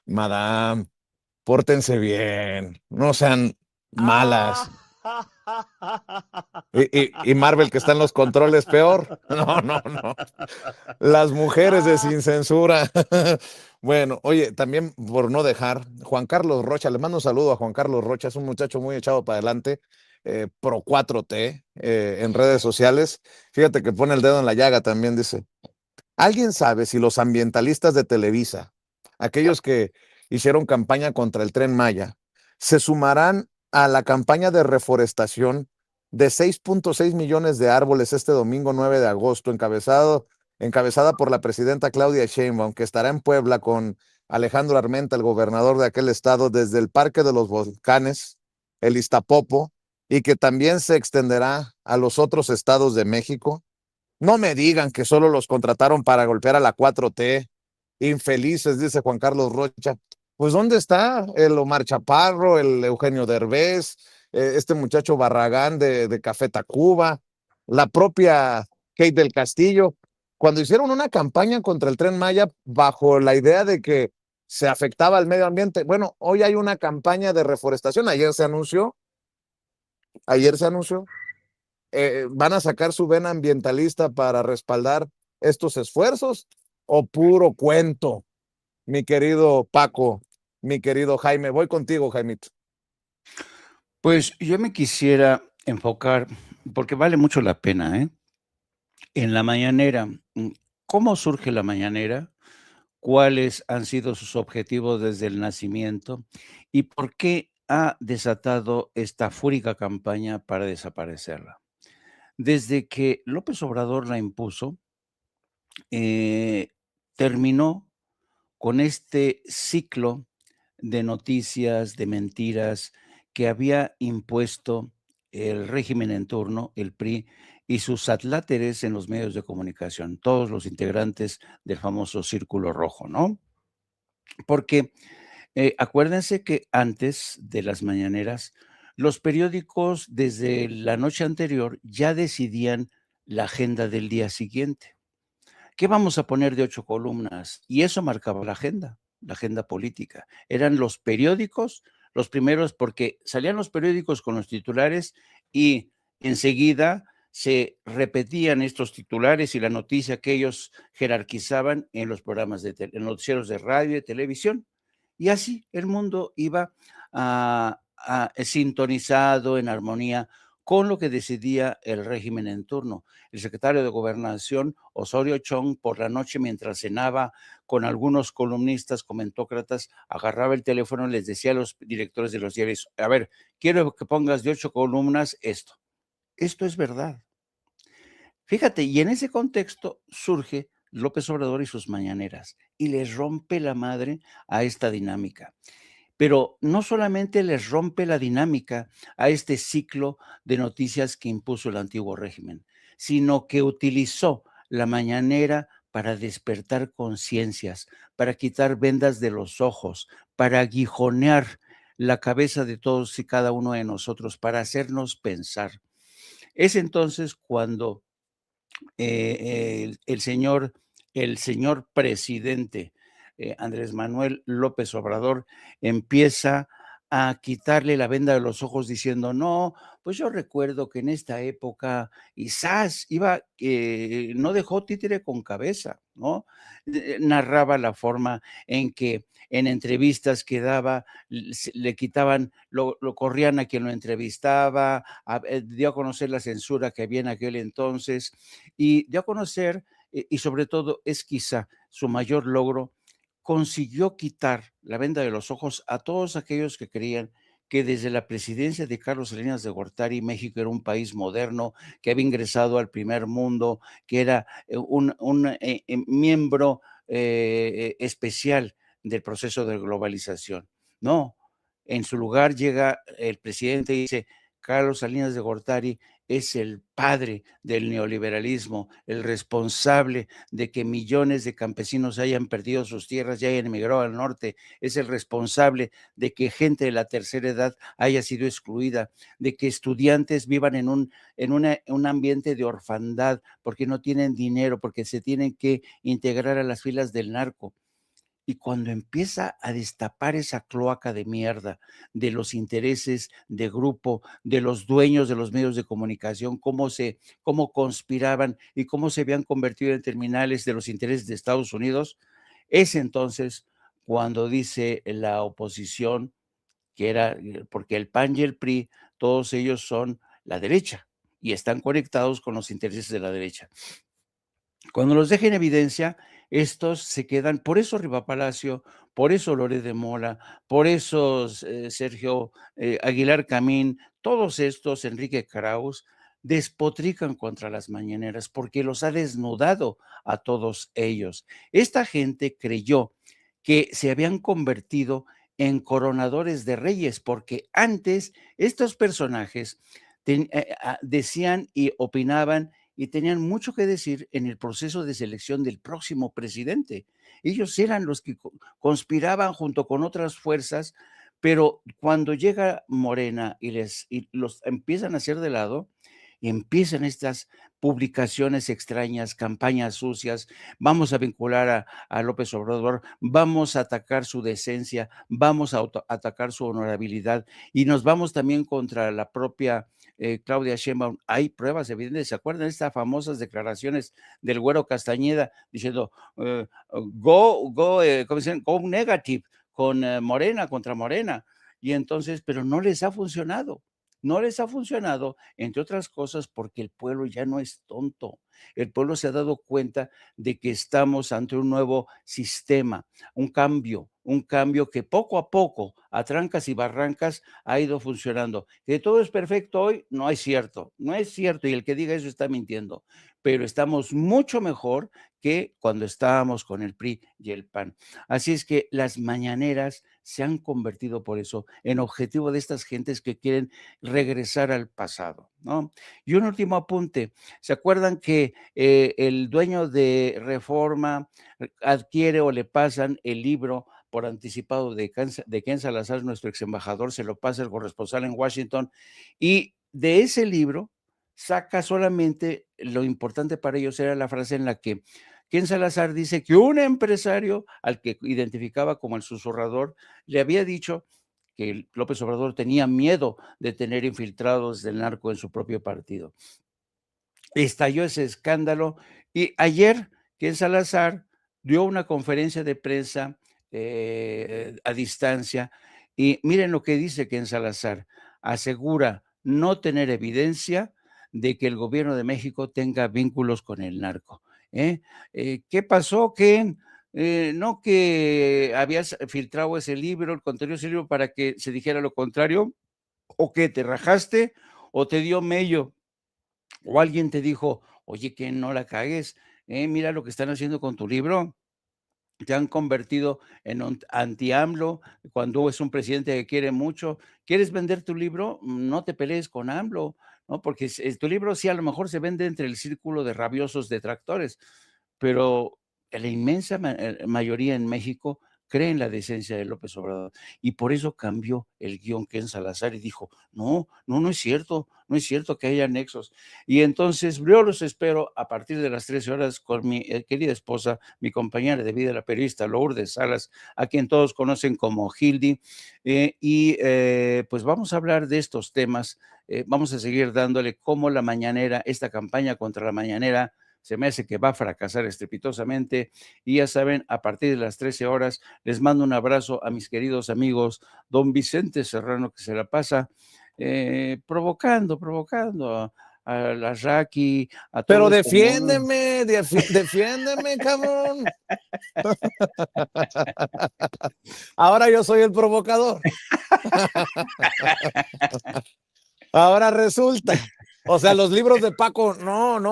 Madame, pórtense bien, no sean malas. Y Marvel, que está en los controles, peor. No, no, no. Las mujeres de Sin Censura. Bueno, oye, también por no dejar, Juan Carlos Rocha, le mando un saludo a Juan Carlos Rocha, es un muchacho muy echado para adelante, pro 4T, en redes sociales. Fíjate que pone el dedo en la llaga también, dice. ¿Alguien sabe si los ambientalistas de Televisa, aquellos que hicieron campaña contra el Tren Maya, se sumarán a la campaña de reforestación de 6.6 millones de árboles este domingo 9 de agosto, encabezada por la presidenta Claudia Sheinbaum, que estará en Puebla con Alejandro Armenta, el gobernador de aquel estado, desde el Parque de los Volcanes, el Iztapopo, y que también se extenderá a los otros estados de México? No me digan que solo los contrataron para golpear a la 4T. Infelices, dice Juan Carlos Rocha. Pues, ¿dónde está el Omar Chaparro, el Eugenio Derbez, este muchacho Barragán de Café Tacuba, la propia Kate del Castillo? Cuando hicieron una campaña contra el Tren Maya bajo la idea de que se afectaba al medio ambiente. Bueno, hoy hay una campaña de reforestación. Ayer se anunció. ¿Van a sacar su vena ambientalista para respaldar estos esfuerzos o puro cuento? Mi querido Paco, mi querido Jaime, voy contigo, Jaimito. Pues yo me quisiera enfocar, porque vale mucho la pena, en la mañanera. ¿Cómo surge la mañanera? ¿Cuáles han sido sus objetivos desde el nacimiento? ¿Y por qué ha desatado esta fúrica campaña para desaparecerla? Desde que López Obrador la impuso, terminó con este ciclo de noticias, de mentiras que había impuesto el régimen en turno, el PRI, y sus adláteres en los medios de comunicación, todos los integrantes del famoso Círculo Rojo, ¿no? Porque acuérdense que antes de las mañaneras, los periódicos desde la noche anterior ya decidían la agenda del día siguiente. ¿Qué vamos a poner de 8 columnas? Y eso marcaba la agenda política. Eran los periódicos los primeros, porque salían los periódicos con los titulares y enseguida se repetían estos titulares y la noticia que ellos jerarquizaban en los programas en noticieros de radio y televisión. Y así el mundo iba sintonizado, en armonía con lo que decidía el régimen en turno. El secretario de Gobernación, Osorio Chong, por la noche mientras cenaba con algunos columnistas, comentócratas, agarraba el teléfono y les decía a los directores de los diarios: a ver, quiero que pongas de 8 columnas esto. Esto es verdad. Fíjate, y en ese contexto surge López Obrador y sus mañaneras, y les rompe la madre a esta dinámica. Pero no solamente les rompe la dinámica a este ciclo de noticias que impuso el antiguo régimen, sino que utilizó la mañanera para despertar conciencias, para quitar vendas de los ojos, para aguijonear la cabeza de todos y cada uno de nosotros, para hacernos pensar. Es entonces cuando el señor presidente Andrés Manuel López Obrador empieza a quitarle la venda de los ojos diciendo: no, pues yo recuerdo que en esta época quizás no dejó títere con cabeza, ¿no? Narraba la forma en que en entrevistas que daba le quitaban, lo corrían a quien lo entrevistaba, dio a conocer la censura que había en aquel entonces, y dio a conocer, y sobre todo es quizá su mayor logro, consiguió quitar la venda de los ojos a todos aquellos que creían que desde la presidencia de Carlos Salinas de Gortari, México era un país moderno, que había ingresado al primer mundo, que era un miembro especial del proceso de globalización. No, en su lugar llega el presidente y dice: Carlos Salinas de Gortari es el padre del neoliberalismo, el responsable de que millones de campesinos hayan perdido sus tierras y hayan emigrado al norte, es el responsable de que gente de la tercera edad haya sido excluida, de que estudiantes vivan en un ambiente de orfandad porque no tienen dinero, porque se tienen que integrar a las filas del narco. Y cuando empieza a destapar esa cloaca de mierda de los intereses de grupo, de los dueños de los medios de comunicación, cómo conspiraban y cómo se habían convertido en terminales de los intereses de Estados Unidos, es entonces cuando dice la oposición que era, porque el PAN y el PRI, todos ellos son la derecha y están conectados con los intereses de la derecha. Cuando los deja en evidencia, estos se quedan, por eso Riva Palacio, por eso Loret de Mola, por eso Sergio Aguilar Camín, todos estos, Enrique Krauss, despotrican contra las mañaneras porque los ha desnudado a todos ellos. Esta gente creyó que se habían convertido en coronadores de reyes, porque antes estos personajes decían y opinaban y tenían mucho que decir en el proceso de selección del próximo presidente. Ellos eran los que conspiraban junto con otras fuerzas, pero cuando llega Morena y los empiezan a hacer de lado, y empiezan estas publicaciones extrañas, campañas sucias, vamos a vincular a López Obrador, vamos a atacar su decencia, vamos a atacar su honorabilidad y nos vamos también contra la propia Claudia Sheinbaum. Hay pruebas evidentes, ¿se acuerdan de estas famosas declaraciones del Güero Castañeda diciendo ¿cómo dicen? Go negative con Morena, contra Morena? Y entonces, pero no les ha funcionado. No les ha funcionado, entre otras cosas, porque el pueblo ya no es tonto. El pueblo se ha dado cuenta de que estamos ante un nuevo sistema, un cambio que poco a poco, a trancas y barrancas, ha ido funcionando. Que todo es perfecto hoy, no es cierto, no es cierto, y el que diga eso está mintiendo, pero estamos mucho mejor que cuando estábamos con el PRI y el PAN. Así es que las mañaneras se han convertido por eso en objetivo de estas gentes que quieren regresar al pasado, ¿no? Y un último apunte, ¿se acuerdan que el dueño de Reforma adquiere o le pasan el libro por anticipado de Ken Salazar, nuestro ex embajador, se lo pasa el corresponsal en Washington, y de ese libro saca solamente lo importante para ellos era la frase en la que Ken Salazar dice que un empresario al que identificaba como el susurrador le había dicho que López Obrador tenía miedo de tener infiltrados del narco en su propio partido. Estalló ese escándalo y ayer Ken Salazar dio una conferencia de prensa a distancia y miren lo que dice Ken Salazar, asegura no tener evidencia de que el gobierno de México tenga vínculos con el narco. ¿Qué pasó, Ken? No que habías filtrado ese libro, el contenido de ese libro para que se dijera lo contrario, o que te rajaste o te dio mello. O alguien te dijo, oye, que no la cagues, mira lo que están haciendo con tu libro, te han convertido en un anti-AMLO, cuando es un presidente que quiere mucho. ¿Quieres vender tu libro? No te pelees con AMLO, ¿no? Porque tu libro sí a lo mejor se vende entre el círculo de rabiosos detractores, pero la inmensa mayoría en México cree en la decencia de López Obrador y por eso cambió el guión Ken Salazar y dijo, no es cierto, no es cierto que haya nexos. Y entonces yo los espero a partir de las 13 horas con mi querida esposa, mi compañera de vida, la periodista Lourdes Salas, a quien todos conocen como Hildy, pues vamos a hablar de estos temas, vamos a seguir dándole cómo la mañanera, esta campaña contra la mañanera, se me hace que va a fracasar estrepitosamente y ya saben, a partir de las 13 horas les mando un abrazo a mis queridos amigos, don Vicente Serrano, que se la pasa provocando a la Raki, a Pero todo este mundo. defiéndeme, cabrón. Ahora yo soy el provocador. Ahora resulta. O sea, los libros de Paco no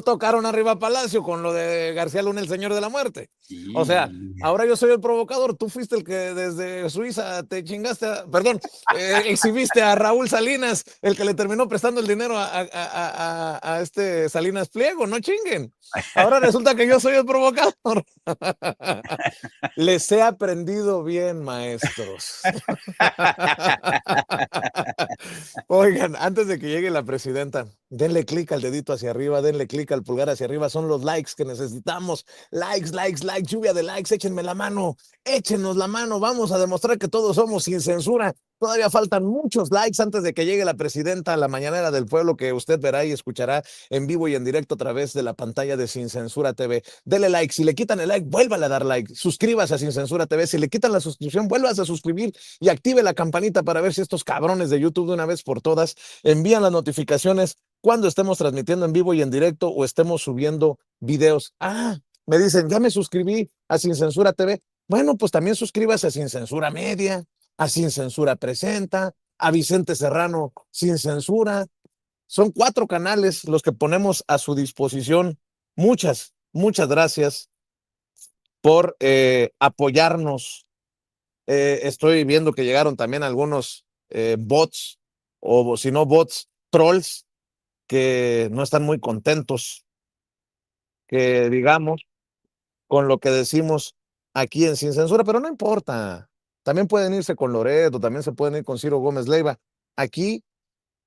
tocaron arriba Palacio con lo de García Luna, el Señor de la Muerte. Sí. O sea, ahora yo soy el provocador. Tú fuiste el que desde Suiza te chingaste, exhibiste a Raúl Salinas, el que le terminó prestando el dinero a este Salinas Pliego. No chinguen. Ahora resulta que yo soy el provocador. Les he aprendido bien, maestros. Oigan, antes de que llegue la presidenta, denle clic al dedito hacia arriba, denle clic al pulgar hacia arriba, son los likes que necesitamos. Likes, likes, likes, lluvia de likes, échenme la mano, échenos la mano, vamos a demostrar que todos somos sin censura. Todavía faltan muchos likes antes de que llegue la presidenta a la mañanera del pueblo que usted verá y escuchará en vivo y en directo a través de la pantalla de Sin Censura TV. Dele like, si le quitan el like, vuélvale a dar like, suscríbase a Sin Censura TV, si le quitan la suscripción, vuélvase a suscribir y active la campanita para ver si estos cabrones de YouTube de una vez por todas envían las notificaciones cuando estemos transmitiendo en vivo y en directo o estemos subiendo videos. Me dicen, ya me suscribí a Sin Censura TV. Bueno, pues también suscríbase a Sin Censura Media, a Sin Censura Presenta, a Vicente Serrano Sin Censura. Son 4 canales los que ponemos a su disposición. Muchas gracias por apoyarnos. Estoy viendo que llegaron también algunos bots, o si no bots, trolls, que no están muy contentos, que digamos, con lo que decimos aquí en Sin Censura, pero no importa. También pueden irse con Loreto, también se pueden ir con Ciro Gómez Leiva. Aquí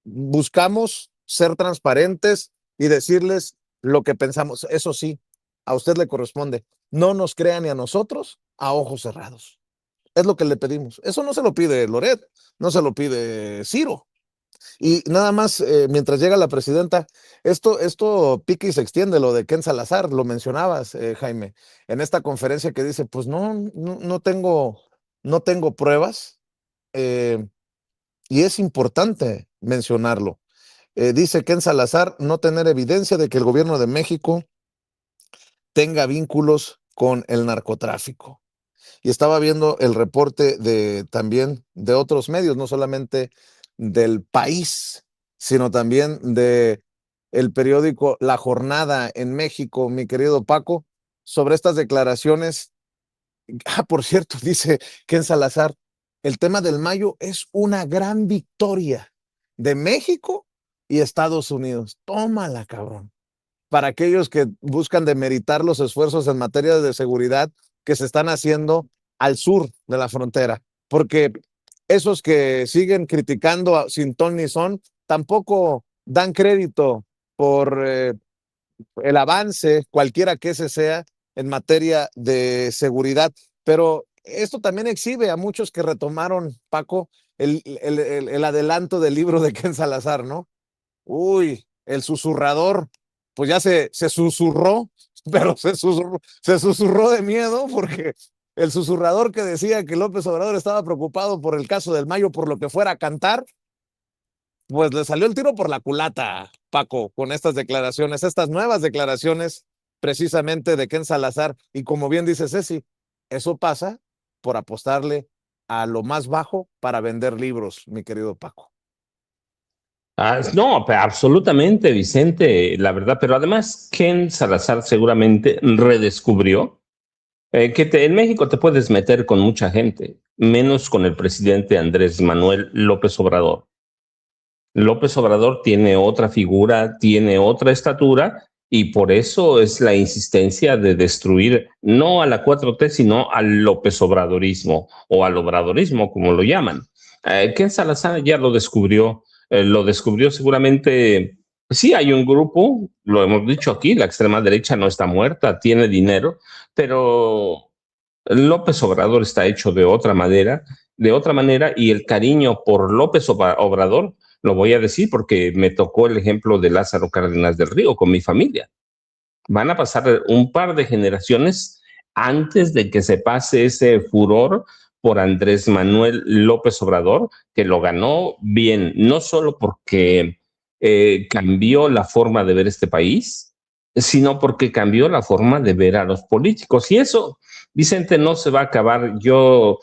buscamos ser transparentes y decirles lo que pensamos. Eso sí, a usted le corresponde. No nos crea ni a nosotros a ojos cerrados. Es lo que le pedimos. Eso no se lo pide Loret, no se lo pide Ciro. Y nada más, mientras llega la presidenta, esto pica y se extiende, lo de Ken Salazar, lo mencionabas, Jaime, en esta conferencia que dice, pues no tengo pruebas, y es importante mencionarlo. Dice Ken Salazar no tener evidencia de que el gobierno de México tenga vínculos con el narcotráfico. Y estaba viendo el reporte también de otros medios, no solamente del País, sino también de el periódico La Jornada en México, mi querido Paco, sobre estas declaraciones. Por cierto, dice Ken Salazar, el tema del Mayo es una gran victoria de México y Estados Unidos. Tómala, cabrón. Para aquellos que buscan demeritar los esfuerzos en materia de seguridad que se están haciendo al sur de la frontera, porque esos que siguen criticando sin ton ni son tampoco dan crédito por el avance, cualquiera que ese sea, en materia de seguridad. Pero esto también exhibe a muchos que retomaron, Paco, el adelanto del libro de Ken Salazar, ¿no? Uy, el susurrador, pues ya se susurró, pero se susurró de miedo, porque el susurrador que decía que López Obrador estaba preocupado por el caso del Mayo, por lo que fuera a cantar, pues le salió el tiro por la culata, Paco, con estas declaraciones, estas nuevas declaraciones precisamente de Ken Salazar. Y como bien dice Ceci, eso pasa por apostarle a lo más bajo para vender libros, mi querido Paco. No, absolutamente, Vicente, la verdad, pero además Ken Salazar seguramente redescubrió en México te puedes meter con mucha gente, menos con el presidente Andrés Manuel López Obrador. López Obrador tiene otra figura, tiene otra estatura y por eso es la insistencia de destruir no a la 4T, sino al López Obradorismo o al obradorismo, como lo llaman. Ken Salazar ya lo descubrió seguramente. Sí, hay un grupo, lo hemos dicho aquí, la extrema derecha no está muerta, tiene dinero, pero López Obrador está hecho de otra manera, y el cariño por López Obrador, lo voy a decir porque me tocó el ejemplo de Lázaro Cárdenas del Río con mi familia. Van a pasar un par de generaciones antes de que se pase ese furor por Andrés Manuel López Obrador, que lo ganó bien, no solo porque cambió la forma de ver este país, sino porque cambió la forma de ver a los políticos. Y eso, Vicente, no se va a acabar. Yo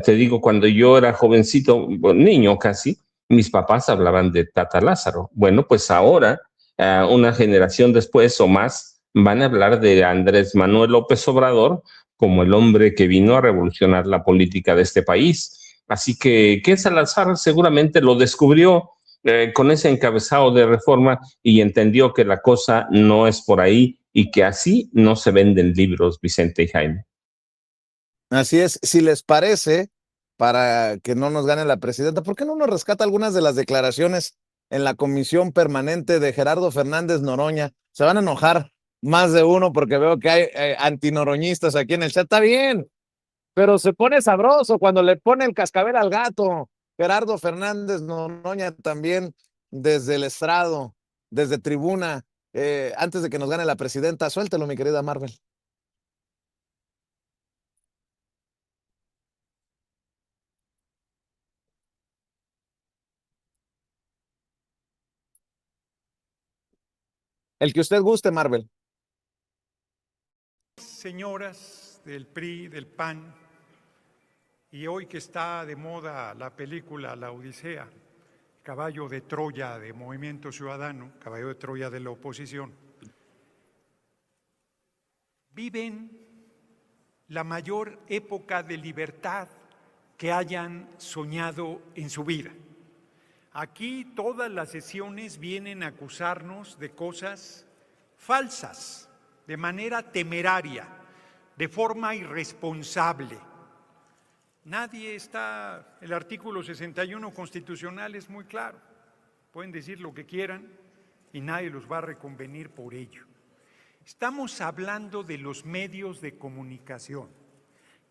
te digo, cuando yo era jovencito, niño casi, mis papás hablaban de Tata Lázaro. Bueno, pues ahora, una generación después o más, van a hablar de Andrés Manuel López Obrador como el hombre que vino a revolucionar la política de este país. Así que Salazar seguramente lo descubrió con ese encabezado de Reforma y entendió que la cosa no es por ahí y que así no se venden libros, Vicente y Jaime. Así es, si les parece, para que no nos gane la presidenta. ¿Por qué no nos rescata algunas de las declaraciones en la comisión permanente de Gerardo Fernández Noroña? Se van a enojar más de uno porque veo que hay antinoroñistas aquí en el chat. Está bien, pero se pone sabroso cuando le pone el cascabel al gato. Gerardo Fernández Noroña también desde el estrado, desde tribuna, antes de que nos gane la presidenta. Suéltelo, mi querida Marvel. El que usted guste, Marvel. Señoras del PRI, del PAN, y hoy que está de moda la película La Odisea, caballo de Troya de Movimiento Ciudadano, caballo de Troya de la oposición, viven la mayor época de libertad que hayan soñado en su vida. Aquí todas las sesiones vienen a acusarnos de cosas falsas, de manera temeraria, de forma irresponsable. Nadie está, el artículo 61 constitucional es muy claro, pueden decir lo que quieran y nadie los va a reconvenir por ello. Estamos hablando de los medios de comunicación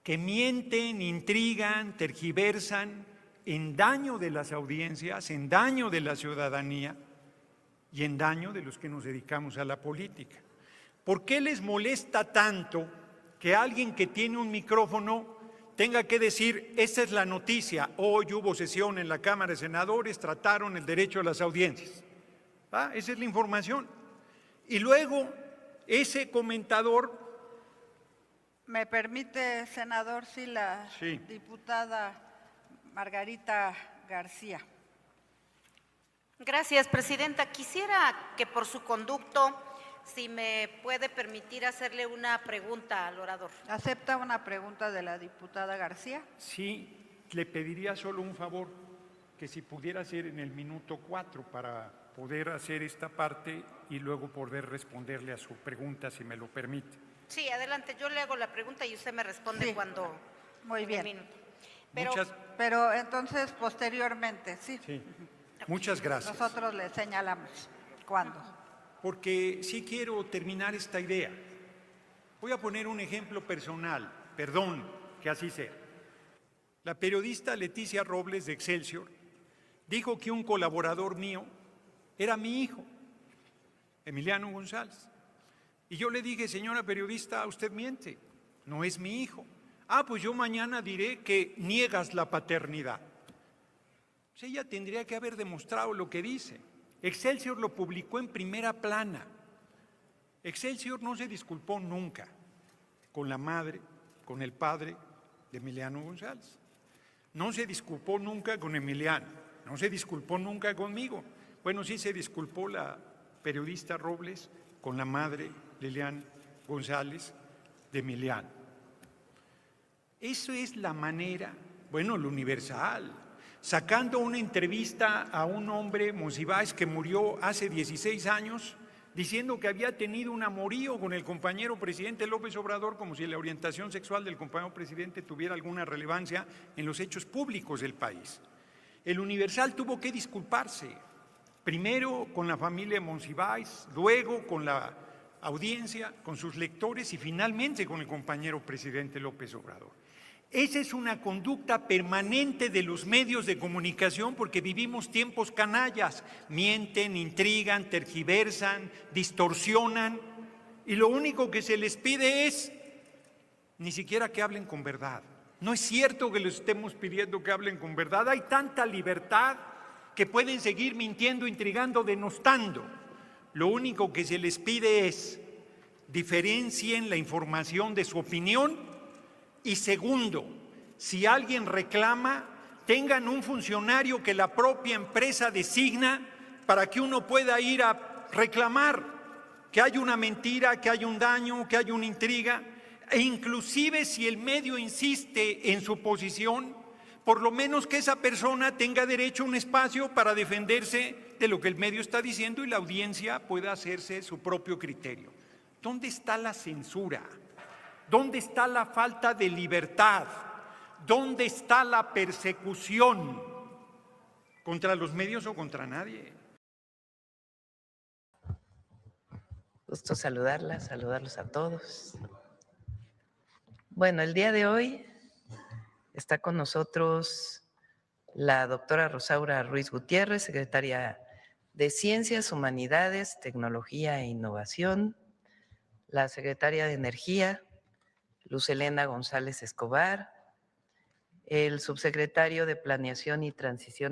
que mienten, intrigan, tergiversan en daño de las audiencias, en daño de la ciudadanía y en daño de los que nos dedicamos a la política. ¿Por qué les molesta tanto que alguien que tiene un micrófono tenga que decir, esta es la noticia, hoy hubo sesión en la Cámara de Senadores, trataron el derecho a las audiencias? Esa es la información. Y luego, ese comentador... ¿Me permite, senador, la diputada Margarita García? Gracias, presidenta. Quisiera que por su conducto, si me puede permitir hacerle una pregunta al orador. ¿Acepta una pregunta de la diputada García? Sí, le pediría solo un favor, que si pudiera hacer en el minuto 4 para poder hacer esta parte y luego poder responderle a su pregunta, si me lo permite. Sí, adelante, yo le hago la pregunta y usted me responde cuando… Muy bien. Minuto. Pero entonces, posteriormente, sí. Muchas gracias. Nosotros le señalamos cuándo. Porque sí quiero terminar esta idea. Voy a poner un ejemplo personal, perdón que así sea. La periodista Leticia Robles de Excelsior dijo que un colaborador mío era mi hijo, Emiliano González. Y yo le dije, señora periodista, usted miente, no es mi hijo. Pues yo mañana diré que niegas la paternidad. Pues ella tendría que haber demostrado lo que dice. Excelsior lo publicó en primera plana. Excelsior no se disculpó nunca con la madre, con el padre de Emiliano González. No se disculpó nunca con Emiliano, no se disculpó nunca conmigo. Bueno, sí se disculpó la periodista Robles con la madre Lilian González de Emiliano. Eso es la manera, bueno, el Universal, sacando una entrevista a un hombre, Monsiváis, que murió hace 16 años, diciendo que había tenido un amorío con el compañero presidente López Obrador, como si la orientación sexual del compañero presidente tuviera alguna relevancia en los hechos públicos del país. El Universal tuvo que disculparse, primero con la familia Monsiváis, luego con la audiencia, con sus lectores y finalmente con el compañero presidente López Obrador. Esa es una conducta permanente de los medios de comunicación porque vivimos tiempos canallas, mienten, intrigan, tergiversan, distorsionan y lo único que se les pide es ni siquiera que hablen con verdad. No es cierto que les estemos pidiendo que hablen con verdad, hay tanta libertad que pueden seguir mintiendo, intrigando, denostando. Lo único que se les pide es diferencien la información de su opinión. Y segundo, si alguien reclama, tengan un funcionario que la propia empresa designa para que uno pueda ir a reclamar que hay una mentira, que hay un daño, que hay una intriga, e inclusive si el medio insiste en su posición, por lo menos que esa persona tenga derecho a un espacio para defenderse de lo que el medio está diciendo y la audiencia pueda hacerse su propio criterio. ¿Dónde está la censura? ¿Dónde está la falta de libertad? ¿Dónde está la persecución? ¿Contra los medios o contra nadie? Gusto saludarlos a todos. Bueno, el día de hoy está con nosotros la doctora Rosaura Ruiz Gutiérrez, secretaria de Ciencias, Humanidades, Tecnología e Innovación, la secretaria de Energía, Luz Helena González Escobar, el subsecretario de Planeación y Transición